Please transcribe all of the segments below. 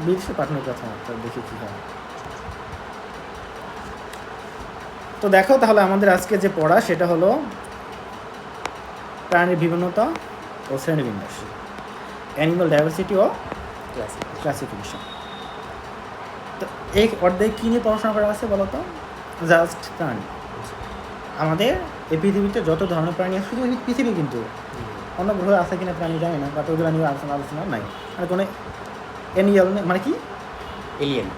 বিদেশে পাঠানোর কথা, তো দেখি কী হয়। তো দেখো তাহলে আমাদের আজকে যে পড়া সেটা হলো প্রাণীর বিভিন্নতা ও শ্রেণীবিন্যাস, অ্যানিমাল ডাইভার্সিটি ও ক্লাসিফিকেশন। তো এই অর্ধেক কী নিয়ে পড়াশোনা করা আছে বলো তো? জাস্ট প্রাণী। আমাদের এই পৃথিবীতে যত ধরনের প্রাণী আছে, শুধু পৃথিবী, কিন্তু অন্য গ্রহে আছে কিনা প্রাণী জানি না, বাট ওগুলো নিয়ে আলোচনা নাই। মানে কোনো এনিয়াল মানে কি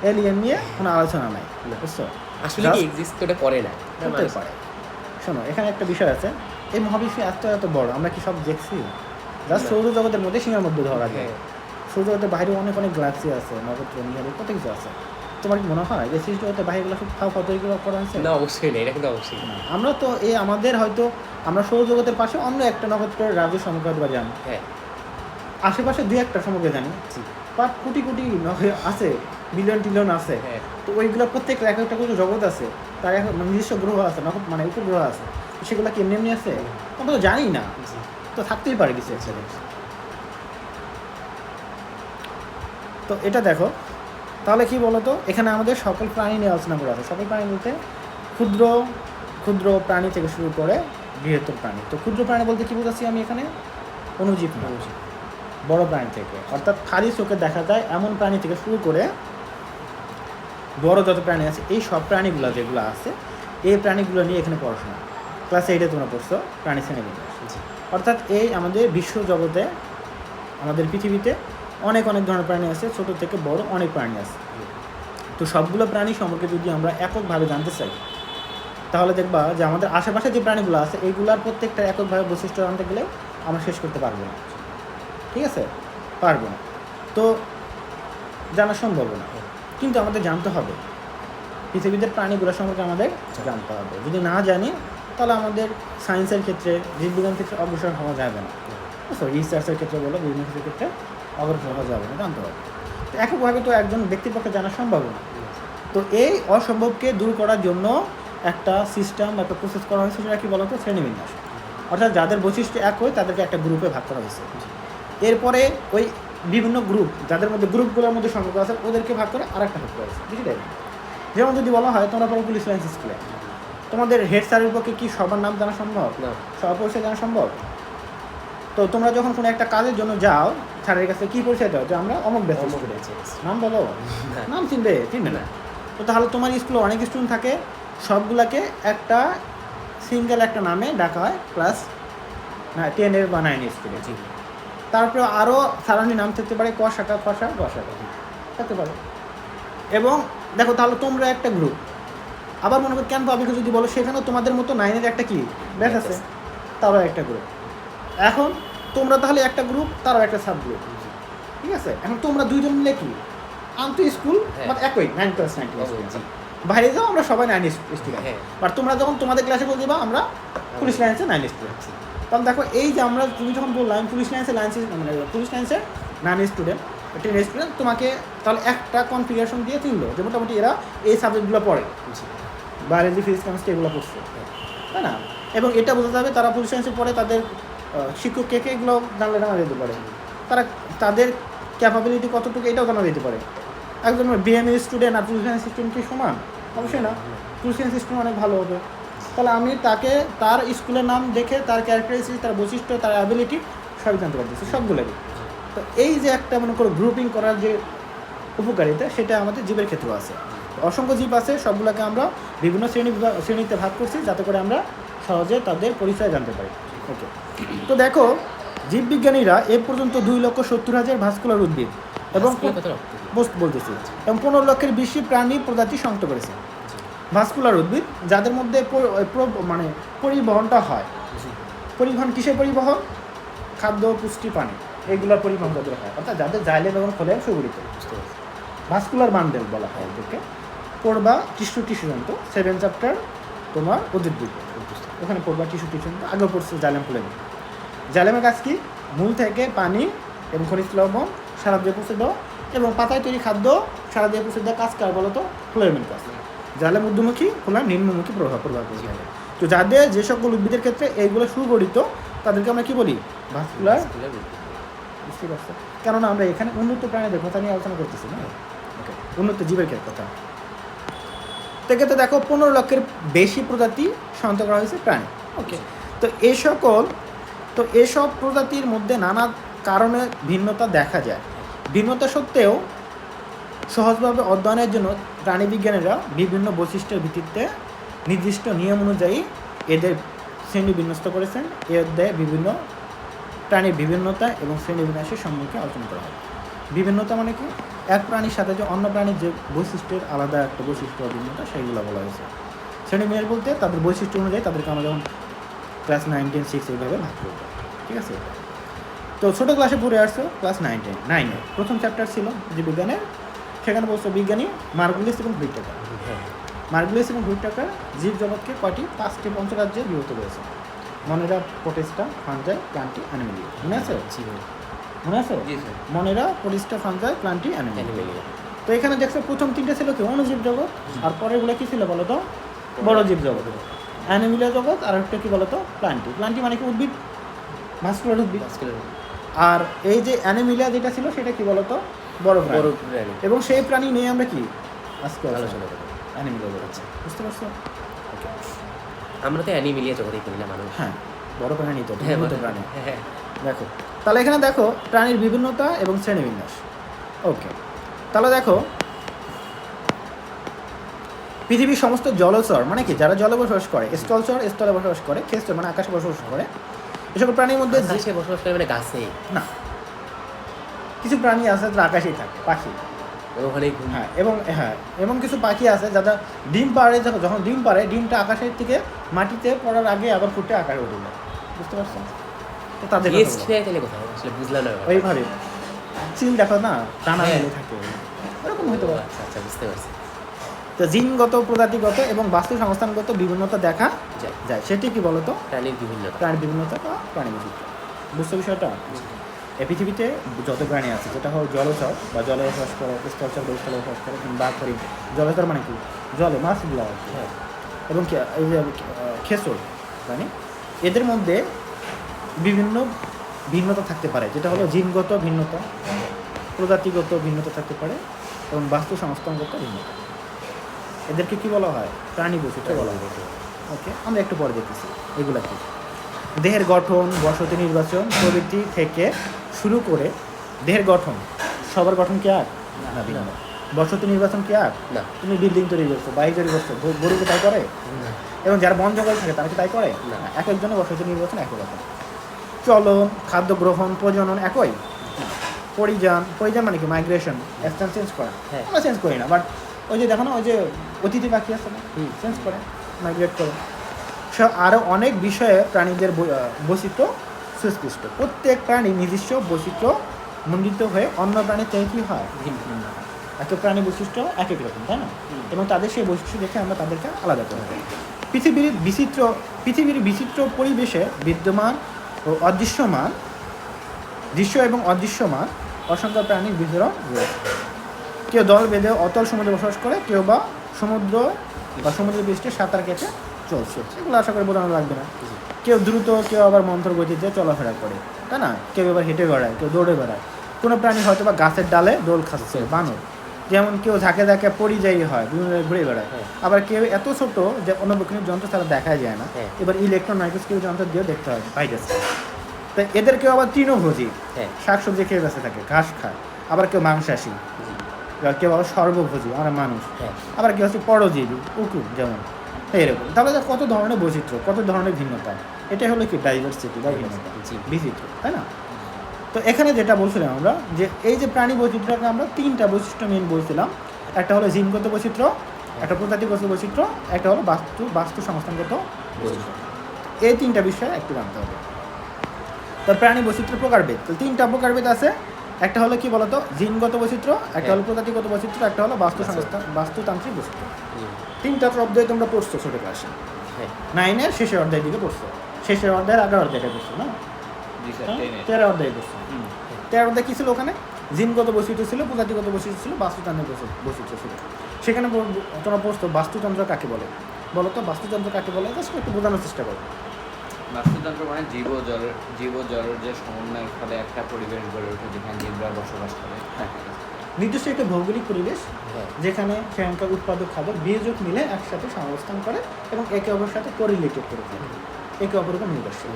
এলিয়েন নিয়ে কোনো আলোচনা নাই, বুঝছো? আসলে কি এক্সিস্ট তো করে না, করতে পারে। শোনো, এখানে একটা বিষয় আছে, এই মহাবিশ্ব এত বড়, আমরা কি সব দেখছি? জাস্ট সৌরজগতের মধ্যে সীমার মধ্যে ধরা যায়। সৌরজগতের বাইরে অনেক গ্যালাক্সি আছে, নক্ষত্র নিয়ে কত কিছু আছে। তোমার কি মনে হয় যে সৃষ্টিজগতের বাইরেগুলো সব খাওয়া তৈরি করা আছে? না, অবশ্যই না, এটা কিন্তু অবশ্যই না। আমরা তো আমাদের হয়তো আমরা সৌরজগতের পাশে অন্য একটা নক্ষত্রের রাজ্য সম্পর্কে বা জানি, হ্যাঁ, আশেপাশে দুই একটা সম্পর্কে জানি, বাট কোটি আছে, বিলিয়ন আছে। তো ওইগুলো প্রত্যেকটা এক একটা কিছু জগৎ আছে, তার এক নিজস্ব গ্রহ আছে, মানে উপগ্রহ আছে, সেগুলো কি এমনি আছে আমরা তো জানি না, তো থাকতেই পারে কিছু একটা। তো এটা দেখো তাহলে কি বলতো, এখানে আমাদের সকল প্রাণী নিয়ে আলোচনা করা আছে। সকল প্রাণী বলতে ক্ষুদ্র ক্ষুদ্র প্রাণী থেকে শুরু করে বৃহত্তর প্রাণী। তো ক্ষুদ্র প্রাণী বলতে কি বুঝাচ্ছি আমি এখানে? অণুজীব। বড় প্রাণী থেকে, অর্থাৎ খালি চোখে দেখা যায় এমন প্রাণী থেকে শুরু করে বড় যত প্রাণী আছে, এই সব প্রাণীগুলো যেগুলো আছে, এই প্রাণীগুলো নিয়ে এখানে পড়াশোনা। ক্লাস 8-এ তোমরা পড়ছো প্রাণী শ্রেণীবিন্যাস। অর্থাৎ এই আমাদের বিশ্ব জগতে, আমাদের পৃথিবীতে অনেক ধরনের প্রাণী আছে, ছোট থেকে বড় অনেক প্রাণী আছে। তো সবগুলো প্রাণী সম্পর্কে যদি আমরা এককভাবে জানতে চাই, তাহলে দেখবা যে আমাদের আশেপাশে যে প্রাণীগুলো আছে, এইগুলার প্রত্যেকটা এককভাবে বৈশিষ্ট্য জানতে গেলে আমরা শেষ করতে পারবো না। ঠিক আছে, পারবো না, তো জানা সম্ভব না। কিন্তু আমাদের জানতে হবে, পৃথিবীতে প্রাণীগুলো সম্পর্কে আমাদের জানতে হবে। যদি না জানি তাহলে আমাদের সায়েন্সের ক্ষেত্রে, জীববিজ্ঞান ক্ষেত্রে অগ্রসর হওয়া যাবে না। রিসার্চের ক্ষেত্রে বলো, বিভিন্ন ক্ষেত্রে অগ্রসর হওয়া যাবে না, জানতে হবে। তো এককভাবে তো একজন ব্যক্তির পক্ষে জানা সম্ভব না। তো এই অসম্ভবকে দূর করার জন্য একটা সিস্টেম, একটা প্রসেস করা হয়েছে, সেটা কি বলতো? শ্রেণীবিন্যাস। অর্থাৎ যাদের বৈশিষ্ট্য একই, তাদেরকে একটা গ্রুপে ভাগ করা হয়েছে। এরপরে ওই বিভিন্ন গ্রুপ, যাদের মধ্যে গ্রুপগুলোর মধ্যে সম্পর্ক আছে, ওদেরকে ভাগ করে আর একটা ভাগ করা হয়েছে, বুঝলি? যেমন যদি বলা হয় তোমরা পড়ো পুলিশ লাইন্স স্কুলে, তোমাদের হেড স্যারের পক্ষে কি সবার নাম জানা সম্ভব? সবার পরিচয় জানা সম্ভব? তো তোমরা যখন কোনো একটা কাজের জন্য যাও, স্যারের কাছে কী পরিচয় দাও? যে আমরা অমুক ব্যাচ স্টুডেন্ট। নাম বলো, নাম চিনবে না। তো তাহলে তোমার স্কুলে অনেক স্টুডেন্ট থাকে, সবগুলাকে একটা সিঙ্গেল একটা নামে ডাকা হয়, ক্লাস 10 বা 9 স্টুডেন্ট। তারপরে আরও সারাউন্ডিং নাম থাকতে পারে, ক শাখা, খ শাখা, গ শাখা থাকতে পারে। এবং দেখো তাহলে তোমরা একটা গ্রুপ, আবার মনে করো ক্যাম্প পাবলিকে যদি বলো, সেখানেও তোমাদের মতো 9-এর একটা কি ব্যাচ আছে, তারাও একটা গ্রুপ। এখন তোমরা তাহলে একটা গ্রুপ, তারাও একটা সাব গ্রুপ, ঠিক আছে? এখন তোমরা দুইজন মিলে কি আন্তঃ স্কুল, বাট একই 9 ক্লাস 9 ক্লাস। বাইরে যাও আমরা সবাই 9 স্টুডেন্ট, বাট তোমরা যখন তোমাদের ক্লাসে বলে দিবা আমরা পুলিশ লাইন্সে 9 স্টুডেন্ট। তখন দেখো এই যে আমরা, তুমি যখন বললাম পুলিশ লাইন্সে মানে পুলিশ লাইন্সে 9 স্টুডেন্ট, 10 স্টুডেন্ট, তোমাকে তাহলে একটা কনফিগারেশন দিয়ে চিনলো যে মোটামুটি এরা এই সাবজেক্টগুলো পড়ে, বায়োলজি, ফিজিক্স, কেমিস্ট্রি এগুলো পড়ছে, তাই না? এবং এটা বোঝা যাবে তারা পুলিশ লাইন্সে পড়ে, তাদের শিক্ষক কে এগুলো জানলে জানা যেতে পারে, তারা তাদের ক্যাপাবিলিটি কতটুকু এটাও জানা যেতে পারে। একজন বিএমএ স্টুডেন্ট আর পুলিশ লাইন্স স্টুডেন্ট কি সমান? অবশ্যই না, পুলিশ লাইন্স স্টুডেন্ট অনেক ভালো হবে। তাহলে আমি তাকে তার স্কুলের নাম দেখে তার ক্যারেক্টারিস্টিক, তার বৈশিষ্ট্য, তার অ্যাবিলিটি সবই জানতে পারতেছি, সবগুলোরই। তো এই যে একটা মনে করো গ্রুপিং করার যে উপকারিতা, সেটা আমাদের জীবের ক্ষেত্রেও আছে। অসংখ্য জীব আছে, সবগুলোকে আমরা বিভিন্ন শ্রেণীতে ভাগ করছি, যাতে করে আমরা সহজে তাদের পরিচয় জানতে পারি। ওকে, তো দেখো জীববিজ্ঞানীরা এ পর্যন্ত 2,70,000 ভাস্কুলার উদ্ভিদ এবং বলতেছি এবং 15 লক্ষের বেশি প্রাণী প্রজাতি শনাক্ত করেছে। ভাস্কুলার উদ্ভিদ যাদের মধ্যে মানে পরিবহনটা হয়, পরিবহন কিসের পরিবহন? খাদ্য, পুষ্টি, পানি, এইগুলোর পরিবহন যাদের হয়, অর্থাৎ যাদের জাইলেম এবং ফ্লোয়েম সুগঠিত, ভাস্কুলার বান্ডেল বলা হয় এদেরকে। পড়বা টিস্যু-টিস্যুজন্ত 7 চ্যাপ্টার তোমার উদ্ভিদ, ওখানে পড়বা টিস্যু-টিস্যুজন্ত। আগে পড়ছে জাইলেম ফ্লোয়েম। জাইলেমের কাজ কি? মূল থেকে পানি এবং খনিজ লবণ সারা দিয়ে পৌঁছে দেওয়া, এবং পাতায় তৈরি খাদ্য সারা দিয়ে পৌঁছে দেওয়া কাজ কার বলতো? ফ্লোয়েমের কাজ। জাইলেম ঊর্ধ্বমুখী, ফ্লোয়েম নিম্নমুখী প্রভাব করে থাকে। তো যাদের যে সকল উদ্ভিদের ক্ষেত্রে এইগুলো সুগঠিত, তাদেরকে আমরা কি বলি? ভাস্কুলার। বুঝতে পারছো? কেননা আমরা এখানে উন্নত প্রাণীদের কথা নিয়ে আলোচনা করতেছি না, ওকে, উন্নত জীবের কথা। থেকে তো দেখো 15 লক্ষের বেশি প্রজাতি শনাক্ত করা হয়েছে প্রাণী, ওকে। তো এসব প্রজাতির মধ্যে নানা কারণে ভিন্নতা দেখা যায়। ভিন্নতা সত্ত্বেও সহজভাবে অধ্যয়নের জন্য প্রাণীবিজ্ঞানীরা বিভিন্ন বৈশিষ্ট্যের ভিত্তিতে নির্দিষ্ট নিয়ম অনুযায়ী এদের শ্রেণী বিন্যস্ত করেছেন। এ অধ্যায়ে বিভিন্ন প্রাণীর বিভিন্নতা এবং শ্রেণীবিন্যাসের সম্মুখে আলোচনা করা হয়। বিভিন্নতা মানে কি? এক প্রাণীর সাথে যে অন্য প্রাণীর যে বৈশিষ্ট্যের আলাদা একটা বৈশিষ্ট্য বা ভিন্নতা সেইগুলো বলা হয়েছে। শ্রেণীবিন্যাস বলতে তাদের বৈশিষ্ট্য অনুযায়ী তাদেরকে আমরা যেমন ক্লাস 9, 10, 6 এইভাবে ভাগ করব, ঠিক আছে? তো ছোটো ক্লাসে পড়ে আসছো ক্লাস 9-এ প্রথম চ্যাপ্টার ছিল যে বিজ্ঞানের, সেখানে বলছো বিজ্ঞানী মার্গুলিস এবং হুইটেকার। মার্গুলিস এবং হুইটেকার জীব জগৎকে 5টি পঞ্চরাজ্যে বিভক্ত করেছে: মনেরা, প্রোটিস্টা, ফাঞ্জাই, প্লান্টি, অ্যানিমেলিয়া। মনে আছে? মনে আছে? মনেরা, প্রোটিস্টা, ফাঞ্জাই, প্লান্টি, অ্যানিমেলিয়া। তো এখানে দেখছো প্রথম 3টা ছিল কি অণুজীব জগৎ, আর পরেরগুলো কি ছিল বলো তো? বড় জীব জগৎ, অ্যানিমেলিয়া জগৎ, আর একটা কি বলো তো? প্লান্টি মানে কি উদ্ভিদ, ভাস্কুলার উদ্ভিদ। আর এই যে অ্যানিমেলিয়া যেটা ছিল সেটা কি বলো তো? বড় প্রাণী। এবং সেই প্রাণী নিয়ে আমরা কি আজকে আলোচনা করব, অ্যানিমেলিয়া জগৎ। বুঝতে পারছো? ওকে, আমরা তো অ্যানিমেলিয়া জগতেই পড়ি না মানুষ। হ্যাঁ, বড় প্রাণী তো, হ্যাঁ, উন্নত প্রাণী। হ্যাঁ। দেখো তাহলে এখানে দেখো প্রাণীর বিভিন্নতা এবং শ্রেণীবিন্যাস, ওকে। তাহলে দেখো পৃথিবীর সমস্ত জলচর মানে কি যারা জলে বসবাস করে, স্থলচর স্থলে বসবাস করে, ক্ষেত্রচর মানে আকাশে বসবাস করে, এসকল প্রাণীর মধ্যে আকাশে বসবাস করে মানে গাছে না, কিছু প্রাণী আছে যারা আকাশেই থাকে, পাখি। ওখানেই এবং কিছু পাখি আছে যারা ডিম পাড়ে, যখন ডিম পাড়ে ডিমটা আকাশের থেকে মাটিতে পড়ার আগে আবার ফুটে আকাশে উঠে যায়। বুঝতে পারছো? তো তাদের কোথায় আসলে বুঝলাম না। ওইভাবে চিল দেখো না, টানা মেলে থাকে, এরকম হয়তো। আচ্ছা, বুঝতে পারছি। তো জিনগত, প্রজাতিগত এবং বাস্তু সংস্থানগত বিভিন্নতা দেখা যায়। সেটি কি বলতো? প্রাণীর বিভিন্নতা বা প্রাণী বৈচিত্র্য। বুঝতে বিষয়টা? এই পৃথিবীতে যত প্রাণী আছে, যেটা হল জলচর বা জলে বসবাস করে, স্থলচর বা স্থলে বসবাস করে, বাঘ, হরিণ। জলচর মানে কি? জলে মাছগুলো, হ্যাঁ। এবং এই যে খেসর প্রাণী, এদের মধ্যে বিভিন্ন ভিন্নতা থাকতে পারে, যেটা হলো জিনগত ভিন্নতা, প্রজাতিগত ভিন্নতা থাকতে পারে এবং বাস্তু সংস্থানগত ভিন্নতা। এদেরকে কি বলা হয়? প্রাণী বৈচিত্র্য বলা হয়, ওকে। আমরা একটু পরে দেখতেছি এগুলা কি। দেহের গঠন, বসতি নির্বাচন প্রভৃতি থেকে শুরু করে, দেহের গঠন সবার গঠন কি এক না? ভিন্ন। বসতি নির্বাচন কি এক না? তুমি বিল্ডিং তৈরি করছো, বাড়ি তৈরি করছো, গরুকে তাই করে? এবং যারা বন জঙ্গল থাকে তারা কি তাই করে না? এক একজনের বসতি নির্বাচন একই রকম। চলন, খাদ্য গ্রহণ, প্রজনন একই। পরিযান মানে কি? মাইগ্রেশন, স্থান চেঞ্জ করা। আমরা চেঞ্জ করি না, বাট ওই যে দেখো না, ওই যে অতিথি পাখি আছে না, চেঞ্জ করে, মাইগ্রেট করে। আরও অনেক বিষয়ে প্রাণীদের বৈচিত্র্য সুস্পষ্ট। প্রত্যেক প্রাণী নিজস্ব বৈচিত্র্য মণ্ডিত হয়ে অন্য প্রাণীর থেকে কী হয়? ভিন্ন। এক প্রাণী বৈশিষ্ট্য এক এক রকম, তাই না? এবং তাদের সেই বৈশিষ্ট্য দেখে আমরা তাদেরকে আলাদা করে দিই। পৃথিবীর বিচিত্র পরিবেশে বিদ্যমান ও অদৃশ্যমান, দৃশ্য এবং অদৃশ্যমান অসংখ্য প্রাণীর বিচরণ রয়েছে। কেউ দল বেঁধে অতল সমুদ্রে বসবাস করে, কেউ বা সমুদ্র বা সমুদ্রের পৃষ্ঠে সাঁতার কেটে চলছে। এগুলো আশা করে বোঝানো লাগবে না। কেউ দ্রুত, কেউ আবার মন্থর গতিতে চলাফেরা করে, তাই না? কেউ আবার হেঁটে বেড়ায়, কেউ দৌড়ে বেড়ায়। কোনো প্রাণী হয়তো বা গাছের ডালে দোল খাচ্ছে, বানর। যেমন কেউ ঝাঁকে ঝাঁকে পরিযায়ী হয়, বিভিন্ন ঘুরে বেড়ায়। আবার কেউ এত ছোট যে অণুবীক্ষণিক যন্ত্র ছাড়া দেখা যায় না, এবার ইলেকট্রন মাইক্রোস্কোপ যন্ত্র দিয়েও দেখতে হয় পাইতেছে। তো এদের কেউ আবার তৃণভোজী, শাকসবজি খেয়ে বেঁচে থাকে, ঘাস খায়। আবার কেউ মাংসাশী, কেউ আবার সর্বভোজী, আমরা মানুষ। আবার কেউ হচ্ছে পরজীবী, কুকুর যেমন, এরকম। তাহলে কত ধরনের বৈচিত্র্য, কত ধরনের ভিন্নতা, এটাই হলো কি ডাইভার্সিটি বা ভিন্নতা, বিচিত্র, তাই না? তো এখানে যেটা বলছিলাম আমরা, যে এই যে প্রাণী বৈচিত্র্যকে আমরা 3টা বৈশিষ্ট্য মেন বলছিলাম। একটা হলো জিনগত বৈচিত্র্য, একটা প্রজাতিগত বৈচিত্র্য, একটা হলো বাস্তু সংস্থানগত বৈচিত্র্য। এই 3টা বিষয় একটু জানতে হবে। তো প্রাণী বৈচিত্র্য প্রকারভেদ, তো 3টা প্রকারভেদ আছে। একটা হলো কি বলতো? জিনগত বৈচিত্র্য, একটা হলো প্রজাতিগত বৈচিত্র্য, একটা হলো বাস্তুতান্ত্রিক বৈচিত্র্য। 3টা অধ্যায় তোমরা পড়ছো ছোটো ক্লাসে, 9-এর শেষের অধ্যায়ের দিকে পড়ছো, শেষের অধ্যায়ের আগের অধ্যায়টা পড়ছো না? 13 অধ্যায় পড়ছো। 13 অধ্যায় কী ছিল? ওখানে জিনগত বৈচিত্র্য ছিল, প্রজাতিগত বৈচিত্র্য ছিল, বাস্তুতান্ত্রিক বৈচিত্র্য ছিল। সেখানে তোমরা পড়ছো বাস্তুতন্ত্র কাকে বলে। বলো তো বাস্তুতন্ত্র কাকে বলে? জাস্ট একটু বোঝানোর চেষ্টা করো। বাস্তুতন্ত্র মানে জীব ও জলের যে সমন্বয়ের ফলে একটা পরিবেশ গড়ে ওঠে যেখানে জীবরা বসবাস করে। নির্দিষ্ট একটা ভৌগোলিক পরিবেশ হ্যাঁ যেখানে সেখানকার উৎপাদক খাবার বীজক মিলে একসাথে সহাবস্থান করে এবং একে অপরের সাথে কোরিলেটেড করে থাকে, একে অপরের উপর নির্ভরশীল।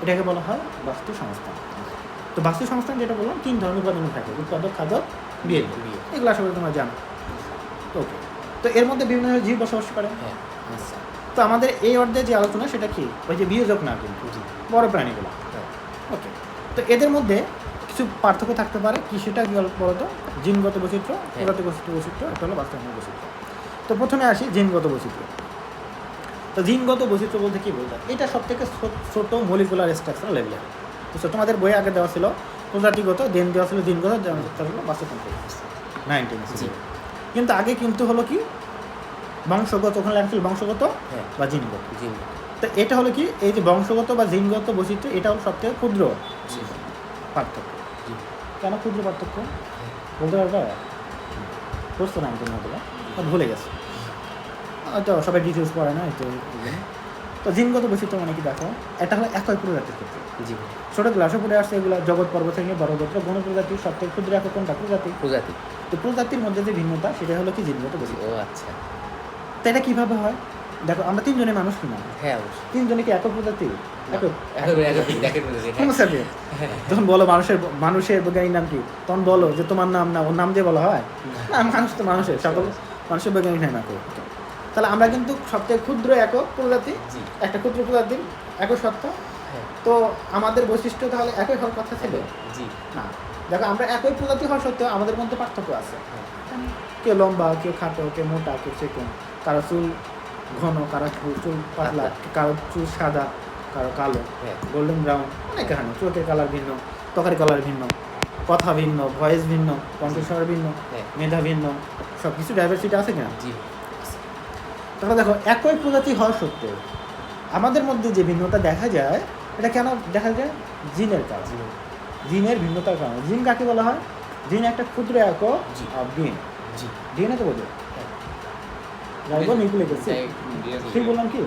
এটাকে বলা হয় বাস্তু সংস্থান। তো বাস্তু সংস্থান যেটা বললাম 3 ধরনের উপাদান থাকে, উৎপাদক, খাদক, বিয়ে। এগুলো আসলে তোমরা জানো। ওকে, তো এর মধ্যে বিভিন্ন ধরনের জীব বসবাস করে। হ্যাঁ আচ্ছা তো আমাদের এই অর্ধে যে আলোচনা সেটা কি, ওই যে বিয়োজক না কিন্তু জি বড় প্রাণীগুলো। হ্যাঁ ওকে, তো এদের মধ্যে কিছু পার্থক্য থাকতে পারে। কি সেটা কি বলতো? জিনগত বৈচিত্র্য, প্রজাতিগত বৈচিত্র্য, এটা হলো বাস্তবায়নের বৈচিত্র্য। তো প্রথমে আসি জিনগত বৈচিত্র্য। তো জিনগত বৈচিত্র্য বলতে কি বলতে, এটা সব থেকে ছোট মলিকুলার স্ট্রাকচার লেভেলের। বুঝছো, তোমাদের বইয়ে আগে দেওয়া ছিল প্রজাতিগত, দেন দেওয়া ছিল জিনগত, তার হলো বাস্তুতন্ত্র 19 জি কিন্তু আগে কিন্তু হলো কি বংশগত, ওখানে লেখা ছিল বংশগত হ্যাঁ বা জিনগত। জি তো এটা হলো কি, এই যে বংশগত বা জিনগত বৈচিত্র্য, এটা হলো সব থেকে ক্ষুদ্র জি পার্থক্য। জি কেন ক্ষুদ্র পার্থক্য বলতে পারবে? বুঝতো না আমি তোমাগুলো, ভুলে গেছে হয়তো, সবাই ডিটেলস পড়ে না তো। তো জিনগত বৈচিত্র্য মানে কি দেখো, এটা হলো একই প্রজাতির ক্ষেত্রে। জি ছোটো ক্লাসে পড়ে আসছে এগুলো, জগৎ পর্ব থেকে বড় গোত্র গণ প্রজাতির সব থেকে ক্ষুদ্র একক কোনটা? প্রজাতি। প্রজাতি তো প্রজাতির মধ্যে যে ভিন্নতা সেটা হলো কি জিনগত বৈচিত্র্য। ও আচ্ছা তো এটা কীভাবে হয় দেখো, আমরা 3 জনের মানুষ কিনা, হ্যাঁ অবশ্যই 3 জনে কি একক প্রজাতি? একক দেখেন প্রজাতি হ্যাঁ হোমো স্যাপিয়েন্স। যখন বলো মানুষের বৈজ্ঞানিক নাম কি, তখন বলো যে তোমার নাম না, ওর নাম দিয়ে বলা হয় না, মানুষ তো মানুষের সকল মানুষের বৈজ্ঞানিক নাম একক। তাহলে আমরা কিন্তু সবথেকে ক্ষুদ্র একক প্রজাতি, জি একটা ক্ষুদ্র প্রজাতির একক সত্তা। হ্যাঁ তো আমাদের বৈশিষ্ট্য তাহলে একই হওয়ার কথা ছিল জি না। দেখো, আমরা একই প্রজাতি হওয়ার সত্ত্বেও আমাদের মধ্যে পার্থক্য আছে। হ্যাঁ কেউ লম্বা, কেউ খাটো, কেউ মোটা, কেউ চিকন, কারো চুল ঘন, কারো চুল পাতলা, কারো চুল সাদা, কারো কালো, হ্যাঁ গোল্ডেন ব্রাউন, অনেক কারণে। চোখের কালার ভিন্ন, ত্বকের কালার ভিন্ন, কথা ভিন্ন, ভয়েস ভিন্ন, কণ্ঠস্বর ভিন্ন, হ্যাঁ মেধা ভিন্ন, সব কিছু ডাইভার্সিটি আছে কিনা? জি তাহলে দেখো, একই প্রজাতি হওয়া সত্ত্বেও আমাদের মধ্যে যে ভিন্নতা দেখা যায়, এটা কেন দেখা যায়? জিনের কারণে, জিনের ভিন্নতার কারণে। জিন কাকে বলা হয়? জিন একটা ক্ষুদ্র একক জি। ডিএন। জি ডিএনএ তো বোঝো, হ্যাঁ রাইবো নিউক্লিক অ্যাসিড। ঠিক বললাম কি?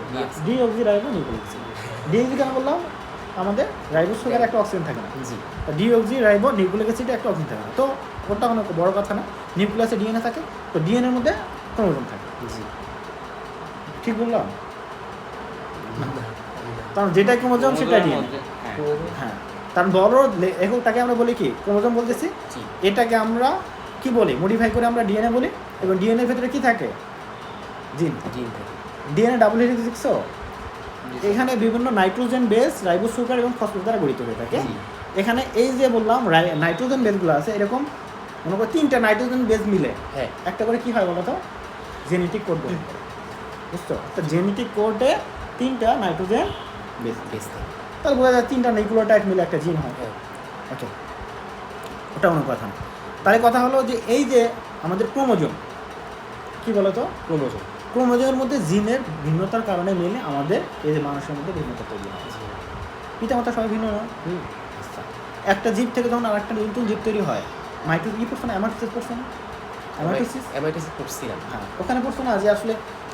Deoxy ribo nucleic acid. Deoxy কেন বললাম? আমাদের রাইবোজ সুগারে একটা অক্সিজেন থাকে না, জি ডিঅক্সি রাইবো নিউক্লিক অ্যাসিডে একটা অক্সিজেন থাকে না। তো ওটা কোনো বড় কথা না, নিউক্লিয়াসে ডিএনএ থাকে, তো ডিএনএর মধ্যে ক্রোমোজোম থাকে। জি ঠিক বললাম? কারণ যেটা ক্রোমোজোম সেটা ডিএনএ। হ্যাঁ, কারণ বড় এককটাকে আমরা বলি কি? ক্রোমোজোম বলতেছি। জি এটাকে আমরা কি বলি? মডিফাই করে আমরা ডিএনএ বলি। এবং ডিএনএর ভেতরে কি থাকে? জিন। জিন থাকে ডিএনএ ডাবল হেলিক্স দেখছো? এখানে বিভিন্ন নাইট্রোজেন বেস, রাইবোজ সুগার এবং ফসফেট দ্বারা গঠিত হয়ে থাকে। জি এখানে এই যে বললাম নাইট্রোজেন বেসগুলো আছে, এরকম মনে করো 3টা নাইট্রোজেন বেস মিলে হ্যাঁ একটা করে কি হয় বলো তো? জেনেটিক কোড বলে। বুঝছো? তো জেনেটিক কোডে 3টা নাইট্রোজেন বেস, বেশ থাকে তাহলে বোঝা যায় 3টা নিউক্লিওটাইড মিলে একটা জিন হয়। হ্যাঁ ওকে, ওটা অন্য কথা না। তাহলে কথা হলো যে এই যে আমাদের ক্রোমোজোম, কি বলতো? ক্রোমোজোম ক্রোমোজোমের মধ্যে জিনের ভিন্নতার কারণে মিলে আমাদের এই যে মানুষের মধ্যে ভিন্নতা তৈরি হয়। জি পিতামাতা সবাই ভিন্ন নয়। হুম একটা জীব থেকে যখন আর একটা নতুন জীব তৈরি হয়, মাইটোসিস কি পড়ছো না? অ্যামাইটোসিস পড়ছো না? অ্যামাইটোসিস, অ্যামাইটোসিস করছিলাম হ্যাঁ, ওখানে পড়ছো না যে আসলে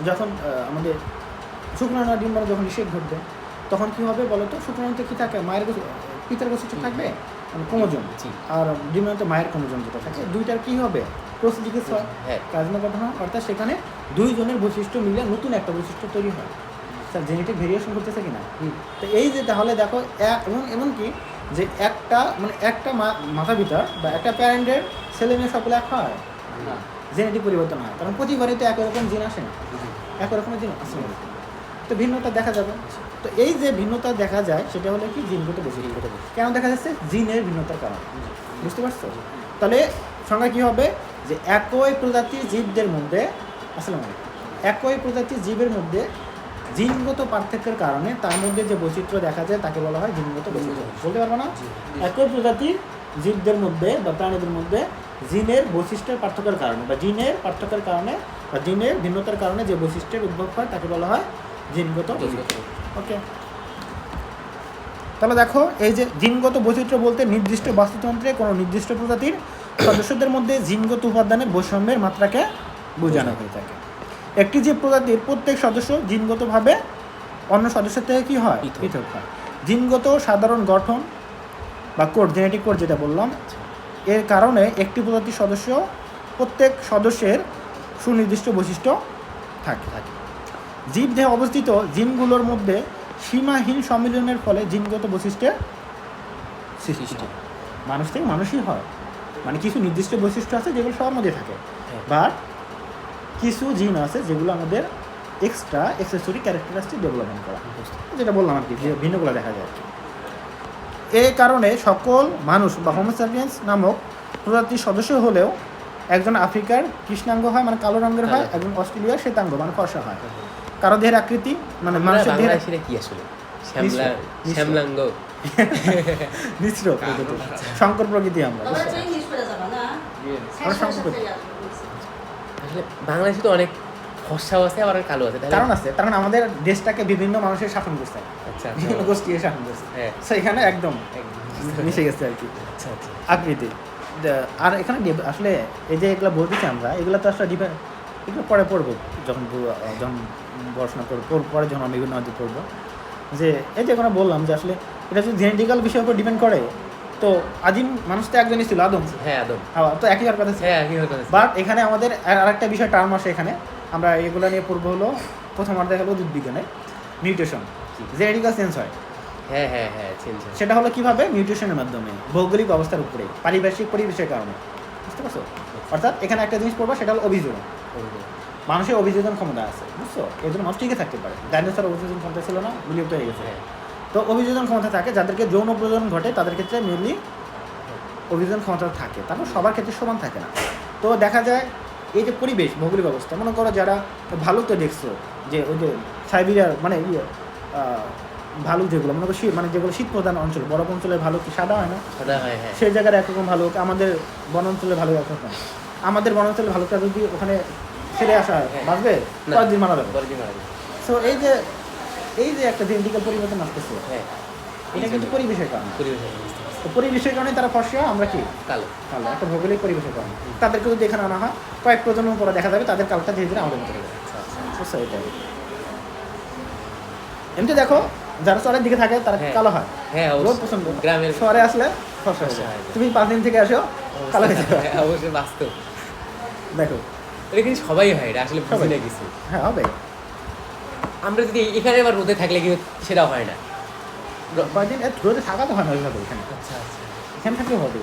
যখন আমাদের শুক্রাণু আর ডিম্বাণু যখন নিষেধ ঘটবে, তখন কি হবে বলো তো? শুক্রাণুতে কি থাকে? মায়ের পিতার বৈশিষ্ট্য থাকবে, মানে ক্রোমোজোম, জি আর ডিম্বাণুতে মায়ের ক্রোমোজোম যেটা থাকে, দুইটার কি হবে? ক্রসলিকেজ হয়, হ্যাঁ কাজনা গঠন হয়। অর্থাৎ সেখানে 2 জনের বৈশিষ্ট্য মিলে নতুন একটা বৈশিষ্ট্য তৈরি হয়। স্যার, জেনেটিক ভেরিয়েশন করতেছে কিনা? হুম তো এই যে তাহলে দেখো, এবং এমনকি যে একটা মাতা পিতা বা একটা প্যারেন্টের ছেলে মেয়ে সকলে এক হয় না, জেনেটিক পরিবর্তন হয়, কারণ প্রতিবারই তো একই রকম জিন আসে না, একই রকমের জিন আসে না। তো ভিন্নতা দেখা যাবে। তো এই যে ভিন্নতা দেখা যায় সেটা হলো কি? জিনগত বৈশিষ্ট্য। কেন দেখা যাচ্ছে? জিনের ভিন্নতার কারণে। বুঝতে পারছো? তাহলে সংজ্ঞা কী হবে? যে একই প্রজাতির জীবদের মধ্যে, আসসালামু আলাইকুম, একই প্রজাতির জীবের মধ্যে জিনগত পার্থক্যের কারণে তার মধ্যে যে বৈচিত্র্য দেখা যায় তাকে বলা হয় জিনগত বৈচিত্র্য। বলতে পারবো না? একই প্রজাতির জীবদের মধ্যে বা প্রাণীদের মধ্যে জিনের বৈশিষ্ট্যের পার্থক্যের কারণে বা জিনের পার্থক্যের কারণে বা জিনের ভিন্নতার কারণে যে বৈশিষ্ট্যের উদ্ভব হয় তাকে বলা হয় জিনগত বৈচিত্র্য। ওকে, তাহলে দেখো, এই যে জিনগত বৈচিত্র্য বলতে নির্দিষ্ট বাস্তুতন্ত্রে কোনো নির্দিষ্ট প্রজাতির সদস্যদের মধ্যে জিনগত উপাদানের বৈষম্যের মাত্রাকে বোঝানো হয়ে থাকে। একটি জীব প্রজাতির প্রত্যেক সদস্য জিনগতভাবে অন্য সদস্যের থেকে কি হয়, পৃথক। পৃথক হয়। জিনগত সাধারণ গঠন বা কোড, জেনেটিক কোড যেটা বললাম, এর কারণে একটি প্রজাতির সদস্য প্রত্যেক সদস্যের সুনির্দিষ্ট বৈশিষ্ট্য থাকে। জীবদেহে অবস্থিত জিনগুলোর মধ্যে সীমাহীন সম্মিলনের ফলে জিনগত বৈশিষ্ট্যের সৃষ্টি হয়। মানুষ থেকে মানুষই হয়, মানে কিছু নির্দিষ্ট বৈশিষ্ট্য আছে যেগুলো সবার মধ্যে থাকে, হ্যাঁ। বাট কিছু জিন আছে যেগুলো আমাদের এক্সট্রা অ্যাক্সেসরি ক্যারেক্টারিস্টিক ডেভেলপমেন্ট করা, যেটা বললাম আর কি, যে ভিন্নগুলো দেখা যায় আর কি। এই কারণে সকল মানুষ বা হোমোসাপিয়েন্স নামক প্রজাতির সদস্য হলেও একজন আফ্রিকার কৃষ্ণাঙ্গ হয়, মানে কালো রঙের হয়, কালো। একজন অস্ট্রেলিয়ার শ্বেতাঙ্গ, মানে ফর্সা হয়। কারো দেহের আকৃতি, মানে মানুষের দেহের বাংলাদেশিরা কি আসলে মিশ্র। শ্যামলাঙ্গ মিশ্র প্রকৃতি, শঙ্কর প্রকৃতি আমরা, ওরা বুঝছো? তো ইংলিশ করে যাবে না আমরা সম্পর্ক- আসলে বাংলাদেশে তো অনেক ফর্সাও আছে আবার কালো আছে, তাহলে কারণ আছে, কারণ আমাদের দেশটাকে বিভিন্ন মানুষের শাসন করছে, আচ্ছা বিভিন্ন গোষ্ঠী শাসন করছে, হ্যাঁ সেখানে একদম একদম। মিশে গেছে আর কি আচ্ছা আচ্ছা আকৃতি। আর এখানে আসলে এই যে এগুলো বলতেছি আমরা, এগুলো তো আসলে এগুলো পরে পড়বো, যখন যখন পড়াশোনা করবো, পরে যখন আমি বিভিন্ন নদী পড়বো, যে এই যে এখানে বললাম যে আসলে এটা যদি জেনেটিক্যাল বিষয়ের উপর ডিপেন্ড করে, তো আদিম মানুষ তো একজনই ছিল, আদম, হ্যাঁ আদম, তো একই আর কথা ছিল। হ্যাঁ কি হতো বাট এখানে আমাদের আরেকটা বিষয় টার্ম আসে এখানে, আমরা এগুলো নিয়ে পড়বো হলো প্রথম অর্ধে হলো উদ্ভিদ বিজ্ঞানে মিউটেশন, জেনেটিক্যাল চেঞ্জ হয়। হ্যাঁ হ্যাঁ হ্যাঁ চেঞ্জ হয়। সেটা হলো কিভাবে, মিউটেশনের মাধ্যমে, ভৌগোলিক অবস্থার উপরে, পারিপার্শ্বিক পরিবেশের কারণে, বুঝতে পারছো? অর্থাৎ এখানে একটা জিনিস পড়বা, সেটা হলো অভিযোজন। মানুষের অভিযোজন ক্ষমতা আছে, বুঝছো? এই জন্য মানুষ টিকে থাকতে পারে। ডাইনোসর অভিযোজন ক্ষমতা ছিল না, বিলুপ্ত হয়ে গেছে। হ্যাঁ তো অভিযোজন ক্ষমতা থাকে যাদেরকে যৌন প্রজনন ঘটে, তাদের ক্ষেত্রে মেনলি অভিযোজন ক্ষমতা থাকে, তারপর সবার ক্ষেত্রে সমান থাকে না। তো দেখা যায় এই যে পরিবেশ, ভৌগোলিক অবস্থা, মনে করো যারা ভালুকটা দেখছো, যে ওই যে সাইবেরিয়ার মানে ভালুক যেগুলো মনে করো মানে যেগুলো শীত প্রধান অঞ্চল, বরফ অঞ্চলের ভালুক কি সাদা হয় না? সাদা হয় হ্যাঁ। সেই জায়গার একরকম ভালুক, আমাদের বন অঞ্চলের ভালুক একরকম। আমাদের বন অঞ্চলের ভালুকটা যদি ওখানে ছেড়ে আসা হয়, হ্যাঁ। বাঁচবে? না। কয়েকদিন মারা যাবে। বলবি মারা যাবে। সো এই যে একটা জেনেটিক্যাল পরিবর্তন আসতেছে, হ্যাঁ এটা কিন্তু পরিবেশের কারণে। পরিবেশ তো পরিবেশের কারণে তারা ফর্সা, আমরা কি কালো। কালো, একটা ভৌগোলিক পরিবেশের কারণে। তাদেরকে যদি এখানে আনা হয়, কয়েক প্রজন্ম পরে দেখা যাবে তাদের কালোটা ধীরে ধীরে আমাদের মতো হয়ে যাবে। আচ্ছা আচ্ছা বুঝছো? এটাই। এমনি দেখো, যারা শহরের দিকে থাকে তারা হ্যাঁ। কালো হয়, হ্যাঁ রোদ অবশ্যই পছন্দ। গ্রামের শহরে আসলে ফর্সা হয়ে ফর্সা যায়। হয়ে যায়। তুমি 5 দিন থেকে আসো, কালো হয়ে যাবে। হ্যাঁ, অবশ্যই বাস্তব। দেখো, এটা কিন্তু সবাই হয়, এটা আসলে বুঝি না কিছু। হ্যাঁ হবে। আমরা যদি এখানে আবার রোদে থাকলে কিন্তু সেটাও হয় না। কয়েকদিন রোদে থাকা তো হয় না ওইভাবে, এখানে আচ্ছা আচ্ছা এখানে থাকলে হবে,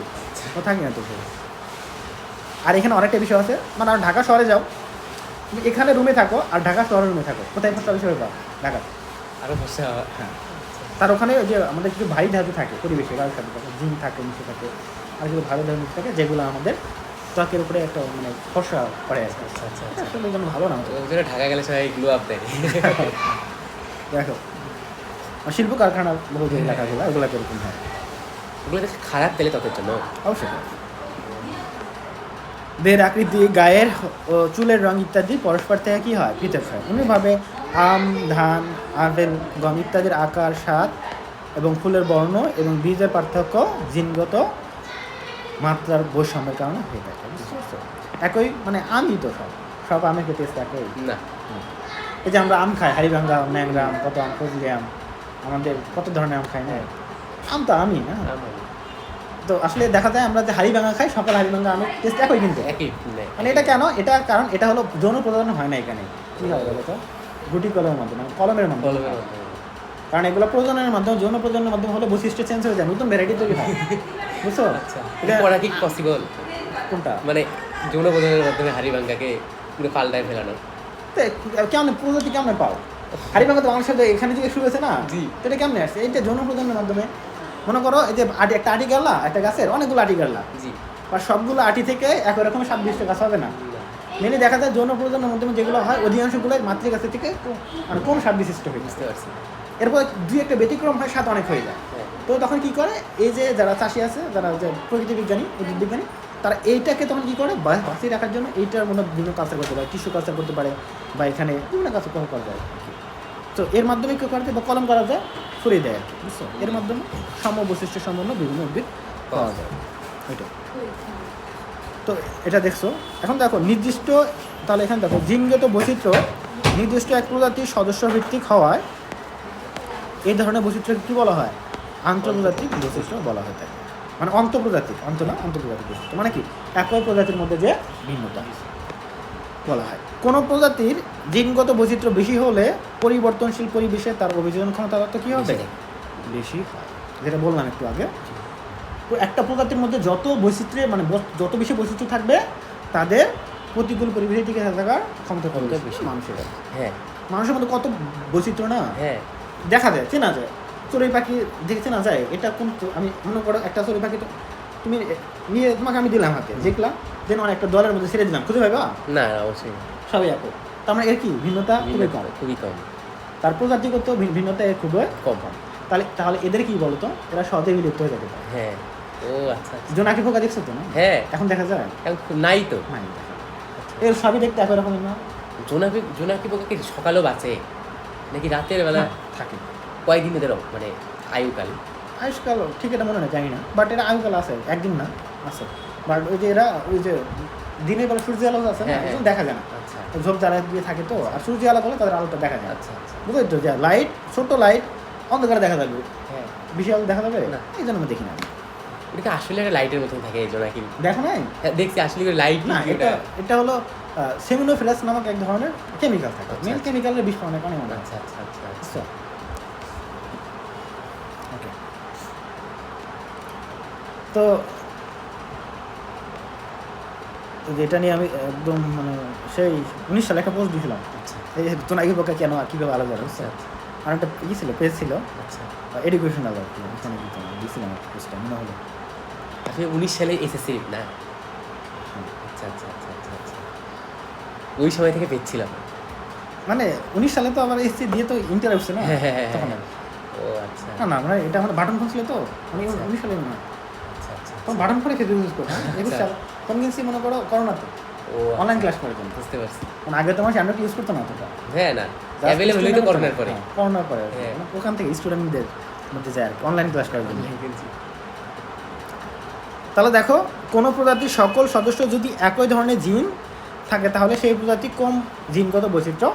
ও থাকি না তো। আর এখানে অনেকটা বিষয় আছে, মানে আর ঢাকা শহরে যাও, তুমি এখানে রুমে থাকো আর ঢাকা শহরের রুমে থাকো, কোথায় ফর্সা বিষয় পাও? ঢাকা। আরো ফর্সা হয়। হ্যাঁ, তার ওখানে ওই যে আমাদের কিছু ভারী ধাতু থাকে পরিবেশে, ভারী ধাতু থাকে, জিন থাকে, মিশে থাকে, আর কিছু ভারী ধাতু থাকে যেগুলো আমাদের ত্বকের উপরে একটা মানে ফর্সা পড়ে আছে। আচ্ছা আচ্ছা এটা আচ্ছা। আসলে যেন ভালো না হতো। ওই জন্য ঢাকা গেলে সবাই গ্লো আপ দেয়। দেখো, আর শিল্প কারখানার বহু যে এলাকাগুলো, ওগুলো কিরকম হয় ওগুলো দেখে খারাপ তেলে ত্বকের জন্য। অবশ্যই। দেহের আকৃতি, গায়ের ও চুলের রং ইত্যাদি পরস্পর থেকে কি হয়, পৃথক হয়। অন্যভাবে আম, ধান, আপেল, গম ইত্যাদির আকার, স্বাদ এবং ফুলের বর্ণ এবং বীজের পার্থক্য জিনগত মাত্রার বৈষম্যের কারণে হয়ে থাকে, বুঝতে পারছো? একই মানে আমই তো সব আমের ক্ষেত্রে একই। না এই যে আমরা আম খাই, হাড়িভাঙ্গা আম, ন্যাংরা আম, কত আম, ফজলি আম, আমাদের কত ধরনের আম খাই না? আম তো আমই না। তো আসলে দেখা যায় আমরা যে হাড়িভাঙ্গা খাই, সকল হাড়িভাঙ্গা আমের টেস্ট একই কিন্তু। একই মানে এটা কেন? এটা কারণ এটা হলো যৌন প্রজনন হয় না এখানে। কি হয় বলো তো? গুটি কলমের মাধ্যমে, কলমের মাধ্যমে। কলমের মাধ্যমে। কারণ এগুলো প্রজননের মাধ্যমে, যৌন প্রজননের মাধ্যমে হলে বৈশিষ্ট্য চেঞ্জ হয়ে যায়, নতুন ভ্যারাইটি তৈরি হয়, বুঝছো? আচ্ছা এটা এটা করা কি পসিবল? কোনটা? মানে যৌন প্রজননের মাধ্যমে হাড়িভাঙ্গাকে পুরো পাল্টায় ফেলানো। তো কেমন প্রজাতি কেমন পাও? হাড়িভাঙ্গা তো বাংলাদেশে এখানে থেকে শুরু হয়েছে না? জি। তো এটা কেমন আসছে? এইটা যৌন প্রজননের মাধ্যমে। মনে করো এই যে একটা আটি গাল্লা, একটা গাছের অনেকগুলো আটি গাল্লা, জি আর সবগুলো আটি থেকে একই রকম 27টা গাছ হবে না। মেনে দেখা যায় যৌন প্রজননের মাধ্যমে যেগুলো হয় অধিকাংশগুলো মাতৃগাছের থেকে মানে কম স্বাদ বিশিষ্ট হয়ে বুঝতে পারছি। এরপর দুই একটা ব্যতিক্রম হয়, স্বাদ অনেক হয়ে যায়। হ্যাঁ। তো তখন কি করে, এই যে যারা চাষি আছে, যারা যে প্রকৃতি বিজ্ঞানী, উদ্ভিদ বিজ্ঞানী, তারা এইটাকে তখন কি করে বাঁচিয়ে রাখার জন্য এইটার মধ্যে বিভিন্ন কালচার করতে পারে, টিস্যু কালচার করতে পারে, বা এখানে বিভিন্ন কাজ করা যায়। তো এর মাধ্যমে কেউ করতে বা কলম করা যায়, ছড়িয়ে দেয় আর কি, বুঝছো? এর মাধ্যমে সমবৈশিষ্ট্য সম্পন্ন বিভিন্ন উদ্ভিদ পাওয়া যায়। ওইটা তো এটা দেখছো। এখন দেখো নির্দিষ্ট, তাহলে এখানে দেখো জিনগত বৈচিত্র্য নির্দিষ্ট এক প্রজাতির সদস্য ভিত্তিক হওয়ায় এই ধরনের বৈচিত্র্যকে কী বলা হয়? আন্তর্জাতিক বৈশিষ্ট্য বলা হয় থাকে। মানে অন্তর্প্রজাতিক, আন্তর্জাতিক বৈশিষ্ট্য মানে কি? একই প্রজাতির মধ্যে যে ভিন্নতা বলা হয়। কোনো প্রজাতির জিনগত বৈচিত্র্য বেশি হলে পরিবর্তনশীল পরিবেশে তার অভিযোজন ক্ষমতা তো কী হবে? বেশি হয়। যেটা বললাম একটু আগে, তো একটা প্রজাতির মধ্যে যত বৈচিত্র্য মানে যত বেশি বৈচিত্র্য থাকবে তাদের প্রতিকূল পরিবেশে টিকে থাকার ক্ষমতা কত বেশি মানুষের। হ্যাঁ, মানুষের মধ্যে কত বৈচিত্র্য না হ্যাঁ, দেখা যায়, চেনা যায়। চড়ুই পাখি দেখে চেনা যায় এটা কোন, আমি মনে করো একটা চড়ুই পাখি তুমি নিয়ে তোমাকে আমি দিলাম হাতে, দেখলাম যেন একটা দলের মধ্যে ছেড়ে দিলাম, খুঁজে পাইবা? না অবশ্যই সবাই একই। তার মানে এর কি ভিন্নতা খুবই কম, খুবই কম, তার প্রজাতিগত ভিন্নতা এর খুবই কম। তাহলে এদের কি বলতো, এরা সহজেই বিলুপ্ত হয়ে যেতে পারে। হ্যাঁ, ও আচ্ছা আচ্ছা। জোনাকি পোকা দেখছো তো না? হ্যাঁ, এখন দেখা যায় এখন নাই তো। নাই দেখা যায়। এর সবই দেখতে একই রকমের না? জোনাকি পোকা কি সকালেও বাঁচে নাকি রাতের বেলা থাকে। কয়দিন এদের মানে আয়ুকাল? আয়ুষ্কাল ঠিক এটা মনে হয় জানি না, বাট এরা আয়ুকাল আছে, একদিন না আছে। বাট ওই যে এরা ওই যে দিনের বেলা সূর্য আলো আছে না, হ্যাঁ, দেখা যায় না। আচ্ছা ঝোপ জ্বালা দিয়ে থাকে তো, আর সূর্য আলো করলে তাদের আলোটা দেখা যায়। আচ্ছা আচ্ছা। বুঝলি তো, যে লাইট, ছোট লাইট অন্ধকারে দেখা যাবে, হ্যাঁ, বেশি আলো দেখা যাবে না। এই জন্য আমি দেখি না। এটা কি আসলে একটা লাইটের মতন থাকে এই জোনাকি? দেখো নাই? হ্যাঁ, দেখছি আসলে লাইট না, এটা হলো সেমিনোফিলাস নামক এক ধরনের কেমিক্যাল থাকে। আচ্ছা, মেন আচ্ছা। কেমিক্যালের বিষ অনেক অনেক অনেক। আচ্ছা আচ্ছা আচ্ছা আচ্ছা। বুঝছো? ওকে, তো যেটা নিয়ে আমি একদম মানে সেই 19 সালে একটা পোস্ট দিয়েছিলাম, আচ্ছা এই জোনাকি পোকা কেন আর কীভাবে আলাদা হবে। আচ্ছা আর একটা ছিল, পেজ ছিল আচ্ছা। এডুকেশনাল আর কি, ওখানে দিয়েছিলাম একটা পোস্টটা মনে হলো। আসলে 19 সালে এসএসসি না? আচ্ছা আচ্ছা আচ্ছা আচ্ছা আচ্ছা। ওই সময় থেকে পেয়েছিলাম। মানে 19 সালে তো আমার এসসি দিয়ে তো ইন্টার উঠছে না হ্যাঁ, হ্যাঁ, হ্যাঁ, তখন আর। ও আচ্ছা না না, মানে এটা আমার বাটন ফোন ছিল তো, মানে আচ্ছা। 19 সালে মনে হয় আচ্ছা আচ্ছা। তখন বাটন ফোনে খেতে ইউজ করতাম। 21 সাল তখন কিনছি মনে করো করোনাতে ও অনলাইন ক্লাস করার জন্য। বুঝতে পারছি। মানে আগে তো আমার অ্যান্ড্রয়েড ইউজ করতো না অতটা, হ্যাঁ না, অ্যাভেলেবল হইতো করোনার পরে। করোনার পরে হ্যাঁ। মানে ওখান থেকে স্টুডেন্টদের মধ্যে যায় আর কি অনলাইন ক্লাস করার জন্য। তাহলে দেখো, কোনো প্রজাতির সকল সদস্য যদি একই ধরনের জিন থাকে তাহলে সেই প্রজাতি কম জিনগত বৈচিত্র্য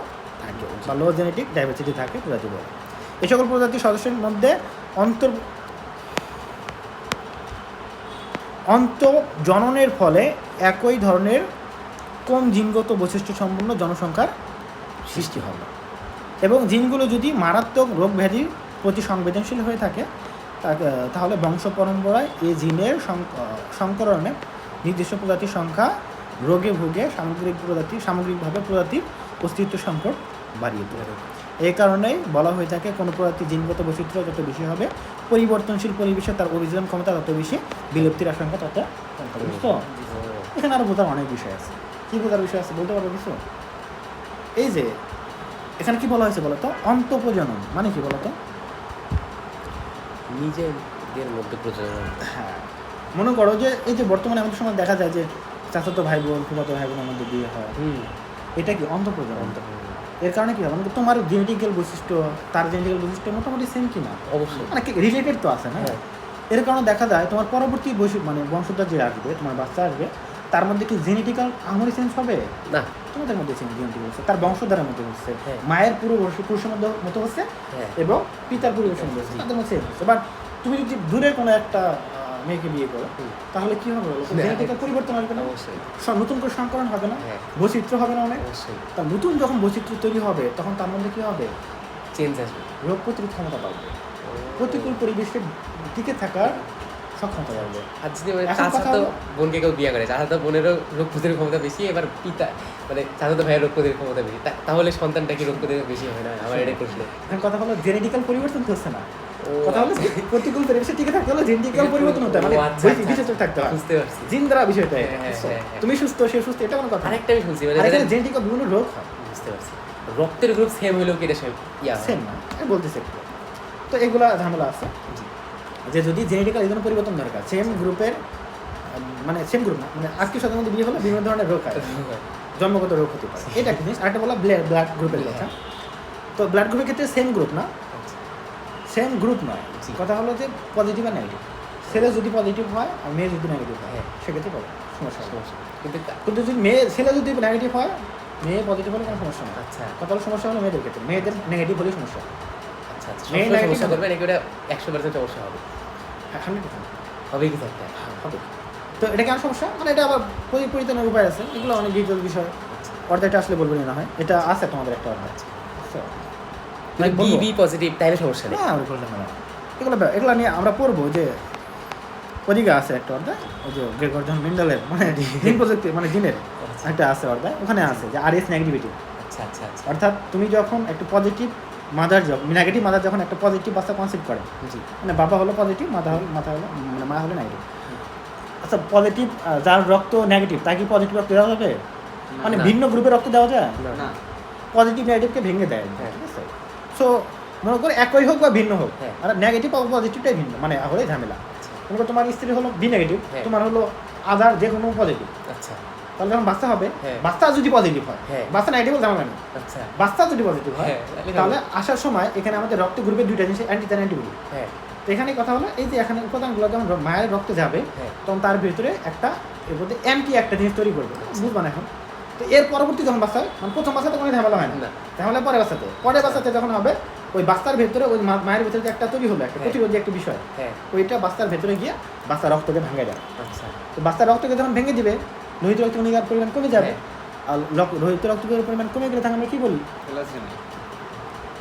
থাকে বা লো জেনেটিক ডাইভার্সিটি থাকে প্রজাতি বলে। এই সকল প্রজাতির সদস্যের মধ্যে অন্তঃজননের ফলে একই ধরনের কম জিনগত বৈশিষ্ট্য সম্পন্ন জনসংখ্যার সৃষ্টি হবে এবং জিনগুলো যদি মারাত্মক রোগ ব্যাধির প্রতি সংবেদনশীল হয়ে থাকে তাহলে বংশ পরম্পরায় এই জিনের সংকরণে নির্দিষ্ট প্রজাতির সংখ্যা রোগে ভুগে সামগ্রিকভাবে প্রজাতির অস্তিত্ব সংকট বাড়িয়ে তোলে। এই কারণেই বলা হয়ে থাকে কোনো প্রজাতির জিনগত বৈচিত্র্য যত বেশি হবে পরিবর্তনশীল পরিবেশে তার অভিযোজন ক্ষমতা তত বেশি, বিলুপ্তির আশঙ্কা তত কম হবে। বুঝতো? এখানে আরও বোঝার অনেক বিষয় আছে। কী বোঝার বিষয় আছে বলতে পারবো কিছু? এই যে এখানে কি বলা হয়েছে বলতো, অন্তঃপ্রজনন মানে কি বলতো? নিজেদের মধ্যে প্রজনন। হ্যাঁ, মনে করো যে এই যে বর্তমানে আমাদের সময় দেখা যায় যে চাচাতো ভাই বোন ফুফাতো ভাই বোনের মধ্যে বিয়ে হয়, এটা কি অন্তঃপ্রজনন? এর কারণে কি হবে, মানে তোমার জেনেটিক্যাল বৈশিষ্ট্য তার জেনেটিক্যাল বৈশিষ্ট্য মোটামুটি সেম কি না? অবশ্যই মানে রিলেটেড তো আছে না? এর কারণে দেখা যায় তোমার পরবর্তী মানে বংশধর যে আসবে, তোমার বাচ্চা আসবে, তার মধ্যে কি জেনেটিক্যাল আমরি চেঞ্জ হবে না, তোমাদের মধ্যে জেনেটিক্যাল হচ্ছে, তার বংশধরের মধ্যে হচ্ছে, হ্যাঁ। মায়ের পুরুষের মতো হচ্ছে হ্যাঁ এবং পিতার পরিবেশের মধ্যে হচ্ছে, তাদের মধ্যে হচ্ছে। বাট তুমি যদি দূরের কোনো একটা মেয়েকে বিয়ে করো তাহলে কি হবে, জেনেটিক্যাল পরিবর্তন আসবে না? অবশ্যই নতুন করে সংকরণ হবে না? হ্যাঁ বৈচিত্র্য হবে না অনেক? অবশ্যই তা নতুন যখন বৈচিত্র্য তৈরি হবে তখন তার মধ্যে কি হবে, চেঞ্জ আসবে, রোগ প্রতিরোধ ক্ষমতা বাড়বে, প্রতিকূল পরিবেশে টিকে থাকার সক্ষমতা বাড়বে। আর যদি মানে এখন কথা চাচাতো হলো- বোনকে কেউ বিয়ে করে, চাচাতো বোনেরও রোগ প্রতিরোধ ক্ষমতা বেশি, এবার পিতা মানে চাচাতো ভাইয়ের রোগ প্রতিরোধ ক্ষমতা বেশি, তাহলে সন্তানটা কি রোগ প্রতিরোধ বেশি হয় না? আমার এটা প্রশ্ন। এখন কথা হলো জেনেটিক্যাল পরিবর্তন তো হচ্ছে না, ও কথা হলো প্রতিকূল পরিবেশে টিকে থাকতে হলে জেনেটিক্যাল পরিবর্তন হতে হয়, মানে ও আচ্ছা, আচ্ছা, বিশেষ থাকতে হয়, বুঝতে পারছি। জিন দ্বারা বিষয়টা। হ্যাঁ, হ্যাঁ, হ্যাঁ। তুমি সুস্থ সে সুস্থ এটা কোনো কথা না। আরেকটা আমি শুনছি মানে আর এখানে যাদের- জেনেটিক্যাল বিভিন্ন রোগ হয়, বুঝতে পারছি, রক্তের গ্রুপ সেম হইলেও কি এটা ইয়া হয়? সেম না, আমি বলতেছি একটু। তো এগুলা ঝামেলা আছে জি। যে যদি জেনেটিক্যাল এই জন্য পরিবর্তন দরকার, সেম গ্রুপের মানে সেম গ্রুপ না, মানে আজকে সাথে মধ্যে বিয়ে হলে বিভিন্ন ধরনের রোগ হয়, জন্মগত রোগ হতে পারে, এটা একটা জিনিস। আরেকটা বলা ব্লাড গ্রুপের কথা। তো ব্লাড গ্রুপের ক্ষেত্রে সেম গ্রুপ না, আচ্ছা। সেম গ্রুপ নয়, জি। কথা হলো যে পজিটিভ আর নেগেটিভ। ছেলে যদি পজিটিভ হয় আর মেয়ে যদি নেগেটিভ হয় হ্যাঁ। সেক্ষেত্রে সমস্যা হবে। সমস্যা। কিন্তু কিন্তু যদি ছেলে যদি নেগেটিভ হয় মেয়ে পজিটিভ হলে কোনো সমস্যা নেই। আচ্ছা কথা হলো সমস্যা হলো মেয়েদের ক্ষেত্রে, মেয়েদের নেগেটিভ হলেই সমস্যা। আচ্ছা আচ্ছা মেইন সবসময় নেগেটিভ সমস্যা করবে নাকি ওটা 100% সমস্যা হবে? 100% হবে কিছু একটা। হবে। তো এটা কেন সমস্যা, মানে এটা আবার পরিত্রাণের উপায় আছে, এগুলো অনেক ডিটেল বিষয়, অর্ধেকটা আসলে বলবো না হয়, এটা আছে তোমাদের একটা অর্ধেক। যদি বি বি পজিটিভ তাহলে সমস্যা নেই। হ্যাঁ আমরা বললাম না, এগুলো নিয়ে আমরা পড়বো যে ওদিকে আছে একটা অর্ধেক, ওই যে গ্রেগর মেন্ডেলের মানে জিন প্রযুক্তি মানে জিনের একটা আছে অর্ধেক, ওখানে আছে যে আর এস নেগেটিভিটি। আচ্ছা আচ্ছা আচ্ছা। অর্থাৎ তুমি যখন একটা পজিটিভ মাদার যখন নেগেটিভ মাদার যখন একটা পজিটিভ বাচ্চা কনসেপ্ট করে, জি মানে বাবা হলো পজিটিভ, মাথা হলো মানে মা হলো নেগেটিভ। আচ্ছা পজিটিভ যার রক্ত নেগেটিভ তাকে কি পজিটিভ রক্ত দেওয়া যাবে? মানে না। ভিন্ন গ্রুপে রক্ত দেওয়া যায়? না না পজিটিভ নেগেটিভকে ভেঙে দেয়, হ্যাঁ। ঠিক আছে? সো মনে করো একই হোক বা ভিন্ন হোক, হ্যাঁ। আর নেগেটিভ আর পজিটিভটাই ভিন্ন, মানে হলে ঝামেলা। মনে করো তোমার স্ত্রী হলো বি নেগেটিভ, হ্যাঁ। তোমার হলো আদার যে কোনো পজিটিভ, আচ্ছা তাহলে যখন বাচ্চা হবে, হ্যাঁ। বাচ্চা যদি পজিটিভ হয়, হ্যাঁ। বাচ্চা নেগেটিভ ঝামেলা নেই, আচ্ছা বাচ্চা যদি পজিটিভ হয় হ্যাঁ, তাহলে আসার সময় এখানে আমাদের রক্ত গ্রুপের দুইটা জিনিস অ্যান্টিজেন অ্যান্টিবডি। হ্যাঁ তো এখানে কথা হলো এই যে এখানে উপাদানগুলো যখন মায়ের রক্তে যাবে হ্যাঁ তখন তার ভিতরে একটা এর মধ্যে অ্যান্টি একটা জিনিস তৈরি করবে, বুঝবা না এখন? তো এর পরবর্তী যখন বাচ্চা হয়, মানে প্রথম বাচ্চাতে কোনো ঝামেলা হয় না, না। ঝামেলা পরে বাচ্চাতে যখন হবে ওই বাচ্চার ভেতরে ওই মায়ের ভেতরে যে একটা তৈরি হলো একটা হ্যাঁ। প্রতিরোধী একটা বিষয়, হ্যাঁ ওইটা বাচ্চার ভেতরে গিয়ে বাচ্চার রক্তকে ভাঙে দেয়। আচ্ছা তো বাচ্চার রক্তকে যখন ভেঙে দিবে লোহিত রক্তকণিকার পরিমাণ কমে যাবে, হ্যাঁ। আর লোহিত রক্তকণিকার পরিমাণ কমে গেলে তখন আমরা কি বলি? থ্যালাসেমিয়া।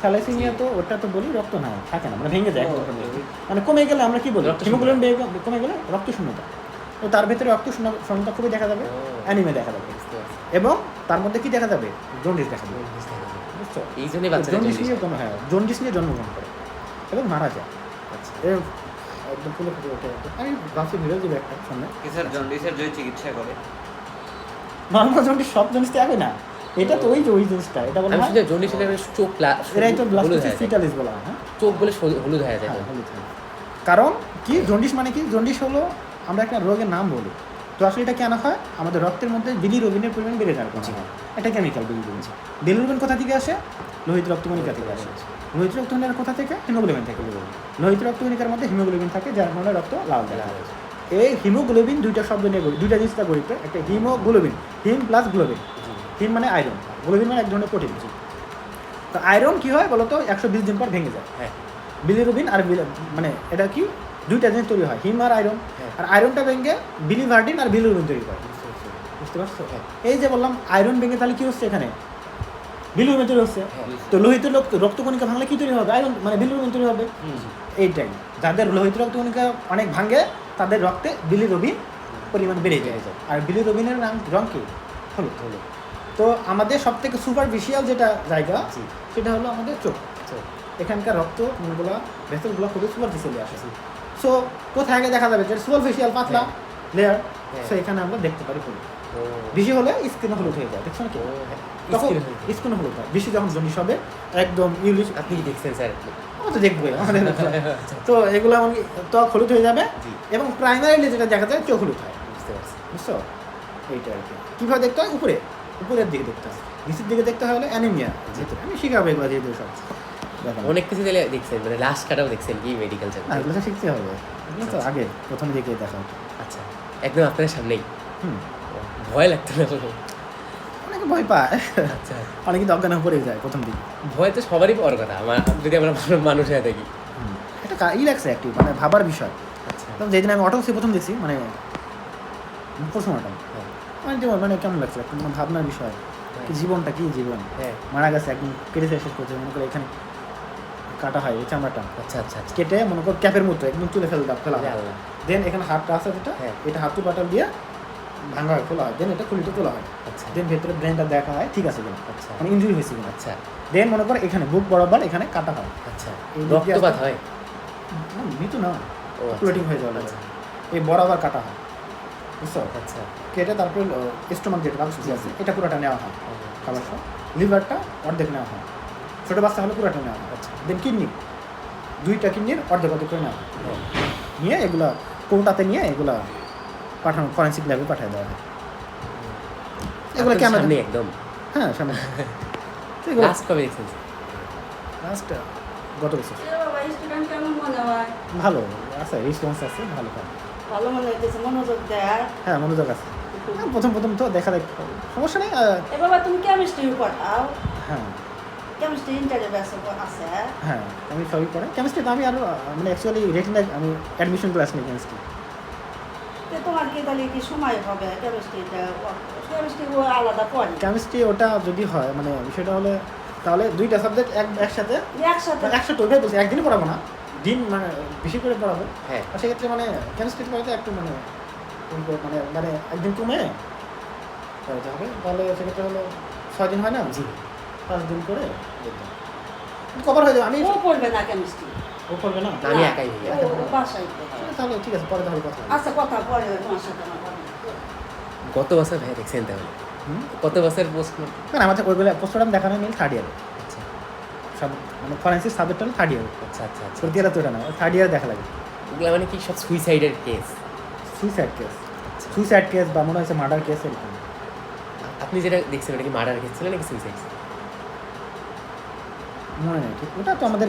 থ্যালাসেমিয়া। তো ওটা তো বলি রক্ত না থাকে না, মানে ভেঙে যায় ও, একদম complete। মানে কমে গেলে আমরা কি বলি? রক্ত হিমোগ্লোবিন কমে গেলে রক্ত শূন্যতা। তো তার ভেতরে রক্ত শূন্যতা খুবই দেখা যাবে, ও। অ্যানিমে দেখা যাবে, বুঝতে পারছি। এবং তার মধ্যে কি দেখা যাবে? জন্ডিস দেখা যাবে, বুঝতে পারছি। বুঝছো? এই জন্যই বাচ্চারা জন্ডিস জন্ডিস নিয়ে হয়। কোনো হ্যাঁ জন্ডিস নিয়ে জন্মগ্রহণ করে এবং মারা যায়। আচ্ছা একদম ফুলে ফুটে ওঠে। আমি ভাবছি ভিডিও দেবে একটা সামনে। কি স্যার জন্ডিসের যে চিকিৎসা করে? নর্মাল জন্ডিস সব জন্ডিস তো একই না, এটা তো ওই জিনিসটা, এটা বলা আমি হয় শুনছি জন্ডিস হলে চোখ এরাই তো হলুদ ব্লাস্টোসিস হয়ে যায়। ফিটালিস বলা হয়, হ্যাঁ? চোখ বলে হলুদ হয়ে যায়। হ্যাঁ, হলুদ হয়। কারণ কি জন্ডিস মানে কি? জন্ডিস হলো আমরা একটা রোগের নাম বলি, তো আসলে এটা কেন হয়? আমাদের রক্তের মধ্যে বিলিরুবিনের পরিমাণ বেড়ে যাওয়ার কারণে হয়। এটা কেমিক্যাল বিলিরুবিন। বিলিরুবিন কোথা থেকে আসে? লোহিত রক্তকণিকা থেকে আসে। লোহিত রক্তকণিকার কোথা থেকে? হিমোগ্লোবিন থেকে। লোহিত রক্তকণিকার মধ্যে হিমোগ্লোবিন থাকে, যার কারণে রক্ত লাল দেখা যায়। এই হিমোগ্লোবিন দুইটা শব্দ নিয়ে গঠিত, দুইটা জিনিস গঠিত, একটা হিমোগ্লোবিন, হিম প্লাস গ্লোবিন। হিম মানে আয়রন, গ্লোবিন মানে এক ধরনের প্রোটিন। তো আয়রন কি হয় বলতো? 120 দিন পর ভেঙে যায়। হ্যাঁ বিলিরুবিন আর মানে এটা কি দুইটা জিনিস তৈরি হয়, হিম আর আয়রন। হ্যাঁ। আর আয়রনটা ভেঙে বিলিভার্ডিন আর বিলিরুবিন তৈরি হয়, বুঝতে পারছি। বুঝতে পারছো? হ্যাঁ। এই যে বললাম আয়রন ভেঙে তাহলে কি হচ্ছে? এখানে বিলিরুবিন তৈরি হচ্ছে। হ্যাঁ। তো লোহিত রক্তকণিকা ভাঙলে কি তৈরি হবে? আয়রন মানে বিলিরুবিন তৈরি হবে। এইটাই, যাদের লোহিত রক্তকণিকা অনেক ভাঙে তাদের রক্তে বিলিরুবিন পরিমাণ বেড়ে যায়। আর বিলিরুবিনের রং কি? হলুদ। হলুদ। তো আমাদের সব থেকে সুপারফিশিয়াল যেটা জায়গা জি। সেটা হলো আমাদের চোখ। চোখ। এখানকার রক্তগুলো ভেসেলগুলো খুবই সুপারফিশিয়ালি আসে। সো কোথায় আগে দেখা যাবে যে সুপারফিশিয়াল পাতলা লেয়ার, হ্যাঁ। সো এখানে আমরা দেখতে পারি হলুদ। ও বেশি হলে স্কিন হলুদ হয়ে যায়, দেখছো নাকি? ও, হ্যাঁ। তখন স্কিন হলুদ। স্কিন হলুদ হয়। বেশি যখন জন্ডিস হবে একদম ইউলিশ, আপনি কি দেখছেন স্যার? আমরা তো দেখবো আমাদের তো এগুলো এমন ত্বক হলুদ হয়ে যাবে, জি। এবং প্রাইমারিলি যেটা দেখা যায় চোখ হলুদ হয়, বুঝতে পারছি। বুঝছো? এইটা আর কি। কীভাবে দেখতে হয়? উপরের দিকে দেখতে হয়, নিচের দিকে দেখতে হয় হলে অ্যানিমিয়া। যেহেতু আমি শিখাবো এগুলো যেহেতু সব দেখো। অনেক কিছু তাহলে দেখছেন, মানে লাস্ট কাটাও দেখছেন কি মেডিকেল না, জার্নি? এগুলো তো শিখতে হবে, এগুলো তো আগে প্রথম দিকে দেখা হতো। আচ্ছা একদম আপনার সামনেই? হুম, ভয় লাগতো না কোনো? অনেকে ভয় পায়, আচ্ছা অনেকে তো অজ্ঞান হয়ে পড়ে যায় প্রথম দিকে। ভয় তো সবারই পাওয়ার কথা, আমার যদি আমরা মানুষ হয়ে থাকি। এটা লাগছে একটু মানে ভাবার বিষয়। আচ্ছা তখন যেদিন আমি অটোপসি প্রথম দেখছি, মানে পোস্টমর্টম, হ্যাঁ মানে কেমন লাগছে একটা মানে ভাবনার বিষয়, কি জীবনটা, কি জীবন, হ্যাঁ মারা গেছে একদম কেটে শেষ করছে, মনে করে এখানে কাটা হয় এই চামড়াটা, আচ্ছা আচ্ছা আচ্ছা। কেটে মনে করো ক্যাপের মতো একদম তুলে ফেলা আরে হয়। আল্লাহ। দেন এখানে হাতটা আছে যেটা, হ্যাঁ। এটা হাতু পাটাল দিয়ে ভাঙা হয়, খোলা হয়, দেন এটা খুলিতে তোলা হয়, আচ্ছা দেন ভেতরে ব্রেনটা দেখা হয় ঠিক আছে কিনা, আচ্ছা মানে ইনজুরি হয়েছে কিনা। আচ্ছা দেন মনে করো এখানে বুক বরাবর এখানে কাটা হয়, আচ্ছা। এই দিক দিয়ে রক্তপাত আসতে- হয়? না, মৃত্যু না, ও আচ্ছা। প্লেটিং হয়ে যাওয়া আচ্ছা এই বরাবর কাটা হয়, বুঝছো? আচ্ছা কেটে তারপরে স্টোমাক যেটা বাক্সটি আছে এটা পুরোটা নেওয়া হয়, খাবার সহ লিভারটা অর্ধেক নেওয়া হয়, ছোটো বাচ্চা হলে পুরোটা নেওয়া হয়। আচ্ছা দেন কিডনি, দুইটা কিডনির অর্ধেক করে নেওয়া হয়, হ্যাঁ। নিয়ে এগুলা কৌটাতে নিয়ে এগুলা পাঠানো ফরেন্সিক ল্যাবে পাঠিয়ে দেওয়া হয়। এগুলো আপনার ক্যামেরা, সামনে একদম? হ্যাঁ সামনে। তো এগুলো লাস্ট কবে দেখছেন? লাস্ট গত বছর। এ বাবা, স্টুডেন্ট কেমন মনে হয়? ভালো আছে, রেসপন্স আছে, ভালো কাজ। ভালো মনে হইতেছে, মনোযোগ দেয়। হ্যাঁ মনোযোগ আছে, প্রথম তো দেখা দেখ সমস্যা নেই। এ বাবা, তুমি কেমিস্ট্রি পড়াও? হ্যাঁ কেমিস্ট্রি ইন্টারে ব্যস্ত আছে। হ্যাঁ আমি সবই পড়ে কেমিস্ট্রি। তো আমি আরও মানে অ্যাকচুয়ালি রেটিনা আমি অ্যাডমিশন ক্লাস নিই কেমিস্ট্রি। তো তোমার কি তাহলে কি সময় হবে কেমিস্ট্রিটা? কেমিস্ট্রি ও আলাদা পড়ে কেমিস্ট্রি ওটা যদি হয় মানে বিষয়টা হলে তাহলে দুইটা সাবজেক্ট একসাথে একসাথে। একসাথে ওইটাই বলছি, একদিনই পড়াবো না, দিন মানে বেশি করে পড়াবো। হ্যাঁ আর সেক্ষেত্রে মানে কেমিস্ট্রি পড়াতে একটু মানে মানে মানে একদিন কমে পড়াতে হবে। তাহলে সেক্ষেত্রে হলো 6 দিন হয় না, জি 5 দিন করে কভার হয়ে যাবে। আমি ও পড়বে না কেমিস্ট্রি, ও করবে না, না, আমি একাই ভাইয়া। ও বাসায় পড়বে। তাহলে ঠিক আছে, পরে তাহলে কথা হবে। আচ্ছা কথা পরে তোমার সাথে আমার কথা। গত বছর ভাইয়া দেখছেন তাহলে হুম? কত বছর পোস্ট? না আমাদের ওইগুলো পোস্টমর্টম দেখানো মিল 3rd ইয়ারে আচ্ছা সব মানে ফরেন্সিক সাবজেক্ট হলো 3rd ইয়ার। আচ্ছা আচ্ছা আচ্ছা সত্যি তো এটা না, 3rd ইয়ার দেখা লাগে। ওগুলো মানে কি সব সুইসাইডের কেস? সুইসাইড কেস বা মনে হচ্ছে মার্ডার কেস এরকম। আপনি যেটা দেখছেন ওটা কি মার্ডার কেস ছিল নাকি সুইসাইড? মনে নেই ঠিক, ওটা তো আমাদের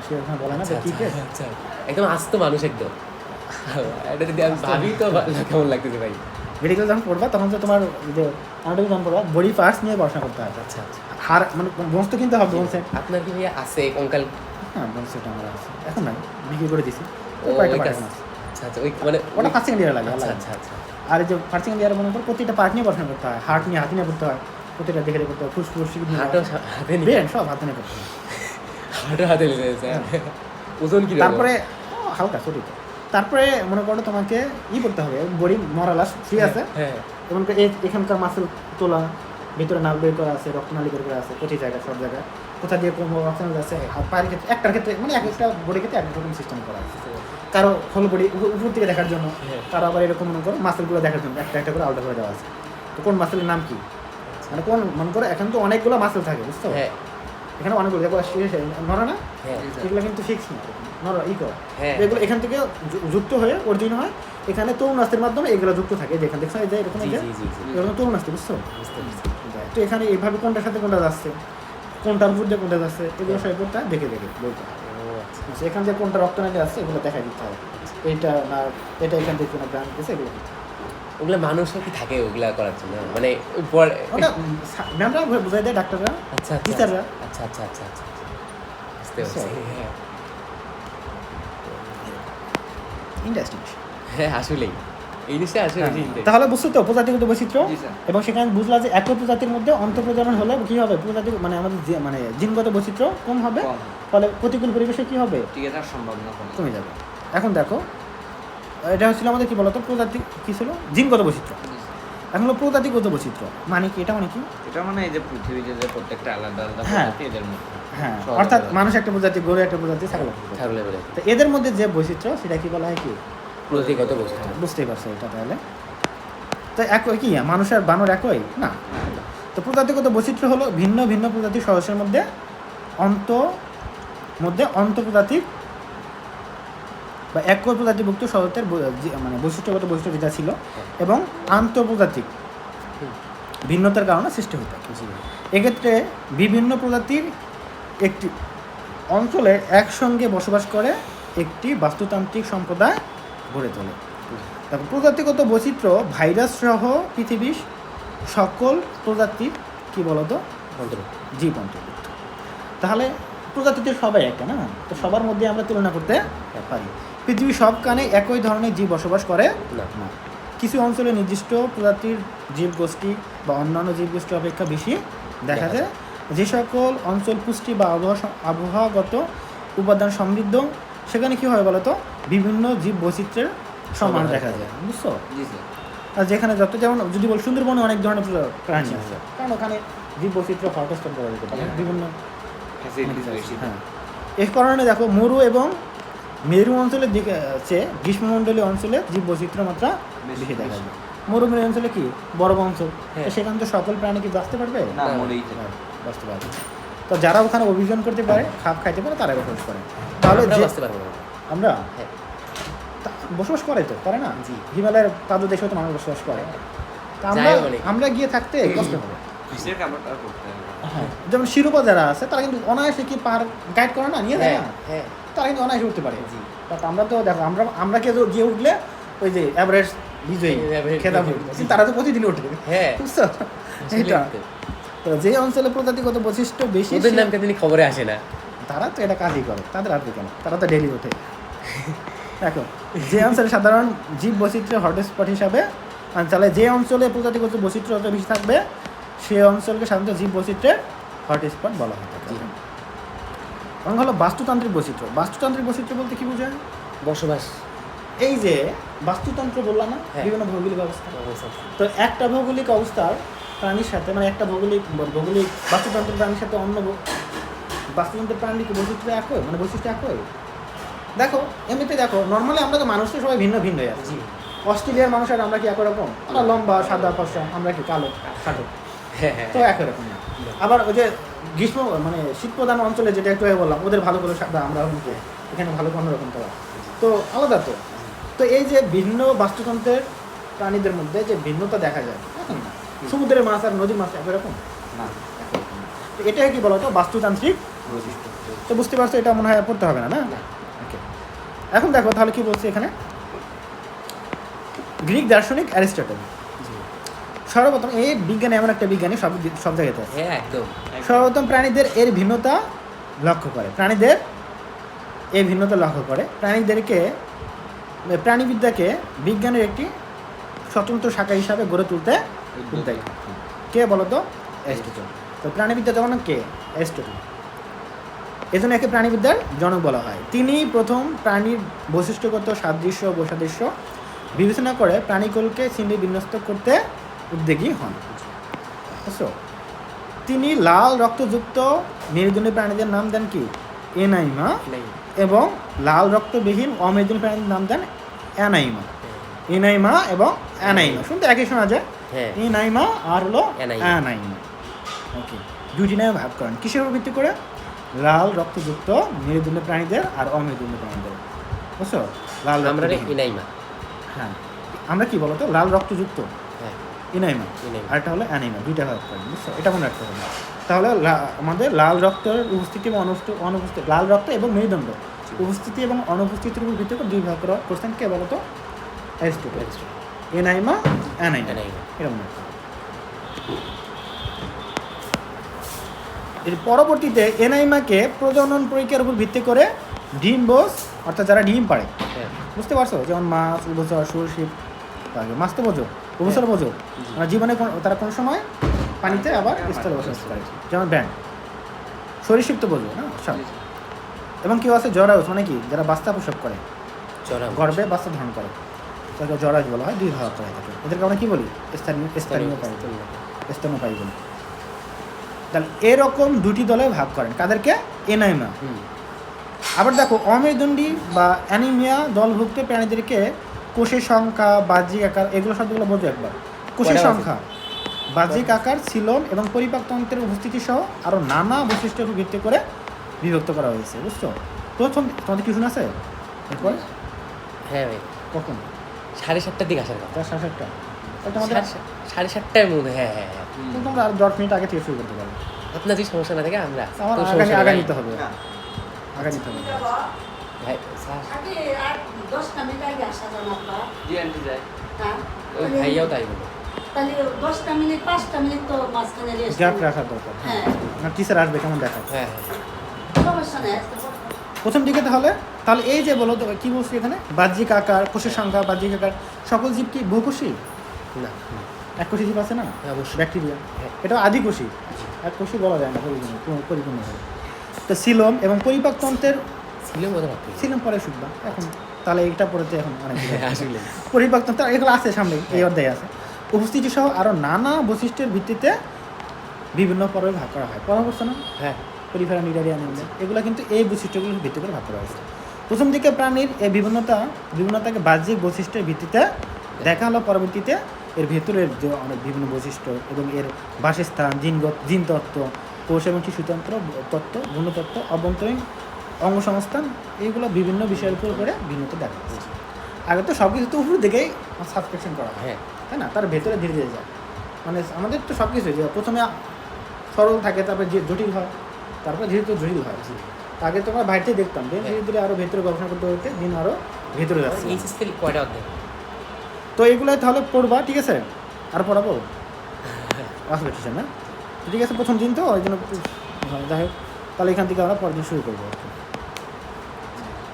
সেখানে বলে না যে কি কেস। আচ্ছা একদম আস্ত মানুষ একদম। এটা যদি আমি ভাবি তো কেমন লাগতেছে ভাই। মেডিকেল যখন পড়বা তখন তো তোমার যে অনাটমি যখন পড়বা বডি পার্টস নিয়ে পড়াশোনা করতে হবে। আচ্ছা আচ্ছা হাড় মানে বোনস তো কিনতে হবে, বোনস সেট। আপনার কি ভাইয়া আছে কঙ্কাল? হ্যাঁ বোনস সেট আমার আছে, এখন নাই, বিক্রি করে দিছি। ও কয়েকটা ওই part কাজ- এখন আছে। আচ্ছা আচ্ছা ওই মানে ওটা ফার্স্ট সেকেন্ড ইয়ারে লাগে আচ্ছা আলাদা। আচ্ছা আচ্ছা আর এই যে ফার্স্ট সেকেন্ড ইয়ারে মনে করো প্রতিটা পার্ট নিয়ে পড়াশোনা করতে হয়, হার্ট নিয়ে হাতে নিয়ে পড়তে হয়, প্রতিটা দেখে দেখে করতে হয়, ফুসফুস হাঁটো হাতে নিয়ে ব্রেন সব হাতে নিয়ে করতে হয়। হাঁটো হাতে লেগেছে। ওজন কি তারপরে হালকা ছোট। তারপরে মনে করো তোমাকে করতে হবে, বডি মরালাস ফ্রি আছে, হ্যাঁ যেমন এখানকার মাসেল তোলা, ভিতরে নাল বের করা আছে, রক্তনালী বের করা আছে, প্রতি জায়গায় সব জায়গায় কোথা দিয়ে কোন অপশন আছে। আর পায়ের ক্ষেত্রে একটার ক্ষেত্রে মানে এক একটা বডি ক্ষেত্রে এক রকম সিস্টেম করা আছে। কারো হোল বডি উপর থেকে দেখার জন্য, হ্যাঁ। কারো আবার এরকম মনে করো মাসেলগুলো দেখার জন্য একটা একটা করে আলাদা করে দেওয়া আছে। তো কোন মাসেলের নাম কি, মানে কোন মনে করো এখন তো অনেকগুলো মাসেল থাকে বুঝছো, হ্যাঁ এখানে অনেকগুলো দেখো নড়া না, হ্যাঁ এগুলো কিন্তু ফিক্স না, নড়া কর হ্যাঁ এগুলো এখান থেকে যুক্ত হয়ে অর্জিন হয় এখানে তরুণ আস্তের মাধ্যমে এগুলো যুক্ত থাকে। যেখানে দেখছো এই যে এরকম জি এই যে জি জি জি এরকম তরুণ আস্তে বুঝছো। বুঝতে পারছি। তো এখানে এইভাবে কোনটার সাথে কোনটা যাচ্ছে, কোনটার উপর দিয়ে কোনটা যাচ্ছে, এগুলো সব কোনটা দেখে দেখে বলতে হয়। ও আচ্ছা আচ্ছা, এখান থেকে কোনটা রক্তনালী আসছে এগুলো দেখাই দিতে হবে, এইটা না এটা এখান থেকে কোনো ব্রাঞ্চ গেছে এগুলো দিতে হবে। ওগুলা মানুষও কি থাকে ওগুলা করার জন্য মানে পরে? ওটা ম্যামরা বোঝাই দেয়, ডাক্তাররা আচ্ছা আচ্ছা টিচাররা। আচ্ছা আচ্ছা আচ্ছা আচ্ছা বুঝতে পারছি। হ্যাঁ ইন্ডাস্ট্রি হ্যাঁ আসলেই এই জিনিসটা আসলে বেশি interesting। তাহলে বুঝছো তো প্রজাতিগত বৈচিত্র্য, জি স্যার। এবং সেখানে বুঝলা যে একই প্রজাতির মধ্যে অন্তঃপ্রজনন হলে কি হবে, প্রজাতি মানে আমাদের মানে জিনগত বৈচিত্র্য কম হবে, কম। ফলে প্রতিকূল পরিবেশে কি হবে, টিকে থাকার সম্ভাবনা কম। কমে যাবে। এখন দেখো এটা হচ্ছিল আমাদের কি বলতো প্রজাতি কি ছিল, জিনগত বৈচিত্র্য। জি স্যার। এখন হলো প্রজাতিগত বৈচিত্র্য মানে কি, এটা মানে কি, এটা মানে এই যে পৃথিবীতে যে প্রত্যেকটা আলাদা আলাদা হ্যাঁ। প্রজাতি এদের মধ্যে হ্যাঁ সব অর্থাৎ আলাদা। মানুষ একটা প্রজাতি, গরু একটা প্রজাতি, ছাগল একটা প্রজাতি। ছাগলের বলে তো এদের মধ্যে যে বৈচিত্র্য সেটা কি বলা হয় কি, প্রজাতিগত বৈচিত্র্য। বুঝতেই পারছো এটা তাহলে। তো একই কি মানুষ আর বানর একই না, তো প্রজাতিগত বৈচিত্র্য হলো ভিন্ন ভিন্ন প্রজাতির সদস্যের মধ্যে অন্তঃপ্রজাতিক বা একই প্রজাতিভুক্ত সদস্যের মানে বৈশিষ্ট্যগত বৈশিষ্ট্য যেটা ছিল এবং আন্তঃপ্রজাতিক ভিন্নতার কারণে সৃষ্টি হতে থাকে। এক্ষেত্রে বিভিন্ন প্রজাতির একটি অঞ্চলে একসঙ্গে বসবাস করে একটি বাস্তুতান্ত্রিক সম্প্রদায় গড়ে তোলে। তারপর প্রজাতিগত বৈচিত্র্য ভাইরাস সহ পৃথিবীর সকল প্রজাতির কি বলতো জীব অন্তর্ভুক্ত। তাহলে প্রজাতিতে সবাই একটা না, তো সবার মধ্যে আমরা তুলনা করতে পারি। পৃথিবীর সব কানে একই ধরনের জীব বসবাস করে না না, কিছু অঞ্চলে নির্দিষ্ট প্রজাতির জীবগোষ্ঠী বা অন্যান্য জীবগোষ্ঠী অপেক্ষা বেশি দেখা যায়। যে সকল অঞ্চল পুষ্টি বা আবহাওয়াগত উপাদান সমৃদ্ধ সেখানে কী হয় বলতো বিভিন্ন জীব বৈচিত্র্যের সমাহার দেখা যায়, বুঝছো। জি স্যার। আর যেখানে যত যেমন যদি বল সুন্দরবনে অনেক ধরনের প্রাণী আছে, কারণ ওখানে জীব বৈচিত্র্য হটস্পট করা যেতে পারে বিভিন্ন ফ্যাসিলিটিস বেশি। হ্যাঁ। এর কারণে দেখো মরু এবং মেরু অঞ্চলের দিকে চেয়ে গ্রীষ্মমণ্ডলীয় অঞ্চলে জীব বৈচিত্র্য মাত্রা বেশি দেখা যায়। মরুভূমি অঞ্চলে কি বরফ অঞ্চল, হ্যাঁ। তো সেখানে তো সকল প্রাণী কি বাঁচতে পারবে না মরেই থাকে। হ্যাঁ, বাঁচতে পারবে। তো যারা ওখানে অভিযান করতে পারে, খাপ খাইতে পারে, তারা বসবাস করে। তাহলে আমরা যে বাঁচতে পারবো না। আমরা হ্যাঁ বসবাস করে তো করে না, জি। হিমালয়ের পাদদেশে তো মানুষ বসবাস করে। তা আমরা যাই বলি। আমরা গিয়ে থাকতে কষ্ট হবে। কিসের কাপড়টা করতে হবে? হ্যাঁ, যেমন শিরোপা যারা আছে তারা কিন্তু অনায়াসে কি পার গাইড করে না, নিয়ে যায় হ্যাঁ না, হ্যাঁ তারা কিন্তু অনায়াসে উঠতে পারে। জি। বাট আমরা তো দেখো আমরা কে গিয়ে উঠলে ওই যে এভারেস্ট বিজয়ী এভারেস্ট খেতাব বিজয়ী। তারা তো প্রতিদিন উঠবে, হ্যাঁ বুঝছো আসলেই এটা। তো। তো তো যে অঞ্চলে প্রজাতিগত বৈশিষ্ট্য বেশি ওদের নাম কেন খবরে আসে না? তারা তো এটা কাজই করে, তাদের আসবে কেন, তারা তো ডেলি ওঠে। দেখো, যে অঞ্চলে সাধারণ জীব বৈচিত্র্যের হটস্পট হিসাবে তাহলে যে অঞ্চলে প্রজাতিগত বৈচিত্র্য যত বেশি থাকবে সেই অঞ্চলকে সাধারণত জীব বৈচিত্র্যের হটস্পট বলা হয়ে থাকে। এবং হলো বাস্তুতান্ত্রিক বৈচিত্র্য। বাস্তুতান্ত্রিক বৈচিত্র্য বলতে কি বোঝায়? বসবাস। এই যে বাস্তুতন্ত্র বললাম না, হ্যাঁ। বিভিন্ন ভৌগোলিক অবস্থা। অবস্থা। তো একটা ভৌগোলিক অবস্থার প্রাণীর সাথে মানে একটা ভৌগোলিক বাস্তুতন্ত্রের প্রাণীর সাথে অন্য বাস্তুতন্ত্রের প্রাণীর কি বৈচিত্র্য একই, মানে বৈশিষ্ট্য একই? দেখো এমনিতে দেখো, নর্মালি আমরা তো মানুষ তো সবাই ভিন্ন ভিন্ন হয়ে আছি। জি। অস্ট্রেলিয়ার মানুষ আর আমরা কি একই রকম? আমরা লম্বা সাদা ফর্সা, আমরা কি কালো খাটো, হ্যাঁ হ্যাঁ তো একই রকম না। আবার ওই যে গ্রীষ্ম মানে শীত প্রধান অঞ্চলে যেটা একটু আগে বললাম, ওদের ভালো করে সাদা, আমরা হচ্ছে এখানে ভালো কোনো রকম তো তো আলাদা। তো তো এই যে ভিন্ন বাস্তুতন্ত্রের প্রাণীদের মধ্যে যে ভিন্নতা দেখা যায়, এখন না সমুদ্রের মাছ আর নদীর মাছ একই রকম না, একরকম না। তো এটাই কি বলতো বাস্তুতান্ত্রিক বৈশিষ্ট্য। তো বুঝতে পারছো, এটা মনে হয় পড়তে হবে না, না? ওকে, এখন দেখো তাহলে কি বলছি এখানে। গ্রিক দার্শনিক অ্যারিস্টটল সর্বপ্রথম, এই বিজ্ঞানী এমন একটা বিজ্ঞানী সব জায়গাতে আছে। হ্যাঁ একদম। সর্বপ্রথম প্রাণীদের এর ভিন্নতা লক্ষ্য করে, প্রাণীদেরকে প্রাণীবিদ্যাকে বিজ্ঞানের একটি স্বতন্ত্র শাখা হিসাবে গড়ে তুলতে উদ্যোগী। কে বলতো? অ্যারিস্টটল। তো প্রাণীবিদ্যা যখন কে? অ্যারিস্টটল। এজন্য একে প্রাণীবিদ্যার জনক বলা হয়। তিনি প্রথম প্রাণীর বৈশিষ্ট্যগত সাদৃশ্য ও বৈসাদৃশ্য বিবেচনা করে প্রাণীকুলকে শ্রেণী বিন্যস্ত করতে উদ্যোগী হন। বুঝছো? তিনি লাল রক্তযুক্ত মেরুদণ্ডী প্রাণীদের নাম দেন কি? এনাইমা। নাই। এবং লাল রক্তবিহীন অমেরুদণ্ডী প্রাণীদের নাম দেন অ্যানাইমা। এনাইমা এবং অ্যানাইমা শুনতে একই শোনা যায়। হ্যাঁ। এনাইমা আর হলো অ্যানাইমা। অ্যানাইমা। ওকে, দুটি নামে ভাগ করেন। কিসের উপর ভিত্তি করে? লাল রক্তযুক্ত মেরুদণ্ডী প্রাণীদের আর অমেরুদণ্ডী প্রাণীদের। বুঝছো? লাল আমরা রক্তবিহীন। ইনাইমা। হ্যাঁ, আমরা কি বলতো? লাল রক্তযুক্ত হ্যাঁ ইনাইমা, ইনাইমা। আর একটা হলো অ্যানিমা, দুইটা ভাগ করেন। বুঝছো? এটা মনে রাখতে হবে। তাহলে আমাদের লাল রক্তের উপস্থিতি এবং অনুপস্থিতি, লাল রক্ত এবং মেরুদণ্ড উপস্থিতি এবং অনুপস্থিতির উপর ভিত্তি করে দুই ভাগ করা কোশ্চেন কে বলতো? অ্যারিস্টটল। এনাইমা, অ্যানাইমা, অ্যানাইমা। এটা মনে রাখতে হবে। এর পরবর্তীতে এনাইমাকে প্রজনন প্রক্রিয়ার উপর ভিত্তি করে ডিমবোস, অর্থাৎ যারা ডিম পাড়ে, হ্যাঁ। বুঝতে পারছো? যেমন মাছ, উভচর, সরীসৃপ, মাছ তো বোঝো, উভচর বোঝো, মানে জীবনে তারা কোনো সময় পানিতে আবার স্থলে বসবাস করে, যেমন ব্যাঙ। সরীসৃপ তো বোঝো না সব। এবং কেউ আছে জরায়ুজ, মানে কি? যারা বাচ্চা প্রসব করে, চড়া। গর্ভে বাচ্চা ধারণ করে, তাকে জরায়ুজ বলা হয়। দুই ভাগ করা থাকে, এদেরকে আমরা কি বলি? স্তন্যপায়ী বলি। তাহলে এরকম দুটি দলে ভাগ করেন, কাদেরকে? এনাইমা। আবার দেখো অমেরুদণ্ডী বা অ্যানিমিয়া দলভুক্ত প্রাণীদেরকে কোষের সংখ্যা, বাহ্যিক আকার, এগুলো শব্দগুলো বোঝো একবার। কোষের সংখ্যা, বাহ্যিক আকার, সিলোম এবং পরিপাকতন্ত্রের উপস্থিতি সহ আরও নানা বৈশিষ্ট্যের উপর ভিত্তি করে বিভক্ত করা হয়েছে। বুঝছো? প্রথম তোমাদের টিউশন আছে এরপর? হ্যাঁ ভাই, কখন? 7:30টার দিকে আসার কথা। 7:30টা? তাহলে তোমাদের 7:30টার মধ্যে। হ্যাঁ হ্যাঁ হ্যাঁ। তোমরা আর 10 মিনিট আগে থেকে শুরু করতে পারো। আপনার যদি সমস্যা না থাকে আমরা আমার কোনো আগা সমস্যা আগা নাই। নিতে হবে, আগা নিতে হবে। ভাই স্যার, আগে আর 10টা মিনিট আগে আসা যান আপনারা। জি আন্টি যায়। হ্যাঁ, ওই ভাইয়াও তাই বলো। তাহলে 10টা মিনিট 5টা মিনিট তো মাঝখানে রেস্ট। গ্যাপ রাখার দরকার। হ্যাঁ, না টিচার আসবে কেমন দেখা। হ্যাঁ হ্যাঁ। সমস্যা নেই আজকে। প্রথম দিকে তাহলে এই যে বলো তো কি বলছি এখানে? বাহ্যিক আকার, কোষের সংখ্যা, বাহ্যিক আকার, সকল জীব কি বহুকোষী? না। এককোষী জীব আছে না? হ্যাঁ, অবশ্যই। ব্যাকটেরিয়া, হ্যাঁ। এটা আদিকোষী। এককোষী বলা যায় না পরিপূর্ণভাবে। তো সিলোম এবং পরিপাকতন্ত্রের, ছিল মনে রাখতে। সিলোম পরে শিখবা এখন, তাহলে এটা পড়েতে এখন অনেক আসলে পরিপাকতন্ত্র এগুলো আছে সামনে, এই অধ্যায়ে আছে। উপস্থিতি সহ আরও নানা বৈশিষ্ট্যের ভিত্তিতে বিভিন্ন পর্বে ভাগ করা হয়। পরামর্শ না? হ্যাঁ। পরিফেরা নিডারি অ্যানিমেল, এগুলো কিন্তু এই বৈশিষ্ট্যগুলোর ভিত্তি করে ভাগ করা হয়েছে। প্রথম দিকে প্রাণীর এই বিভিন্নতাকে বাহ্যিক বৈশিষ্ট্যের ভিত্তিতে দেখা হলো, পরবর্তীতে এর ভেতরের যে অনেক বিভিন্ন বৈশিষ্ট্য এবং এর বাসস্থান, জিনতত্ত্ব, কোষ এবং টিস্যুতন্ত্র তত্ত্ব, গুণতত্ত্ব, অভ্যন্তরীণ অঙ্গসংস্থান, এইগুলো বিভিন্ন বিষয়ের উপর করে ভিন্নতা দেখা হয়েছে। আগে তো সব কিছু তো উপর দিকেই সাবস্ক্রিপশন করা হয়, হ্যাঁ। তাই না? তার ভেতরে ধীরে ধীরে যায়, মানে আমাদের তো সব কিছু যে প্রথমে সরল থাকে, তারপরে যে জটিল হয়, তারপরে ধীরে ধীরে জটিল হয়। আগে তোমরা বাইরে দেখতাম, ধীরে ধীরে আরও ভেতরে গবেষণা করতে করতে দিন আরও ভেতরে যাচ্ছে। এইচএসসি কয়টা অধ্যায়? তো এগুলো তাহলে পড়বা, ঠিক আছে? আর পড়াবো আসবে টিচার না? ঠিক আছে, প্রথম দিন তো ওই জন্য যাই হোক, তাহলে এখান থেকে আমরা পরের দিন শুরু করবো আর কি।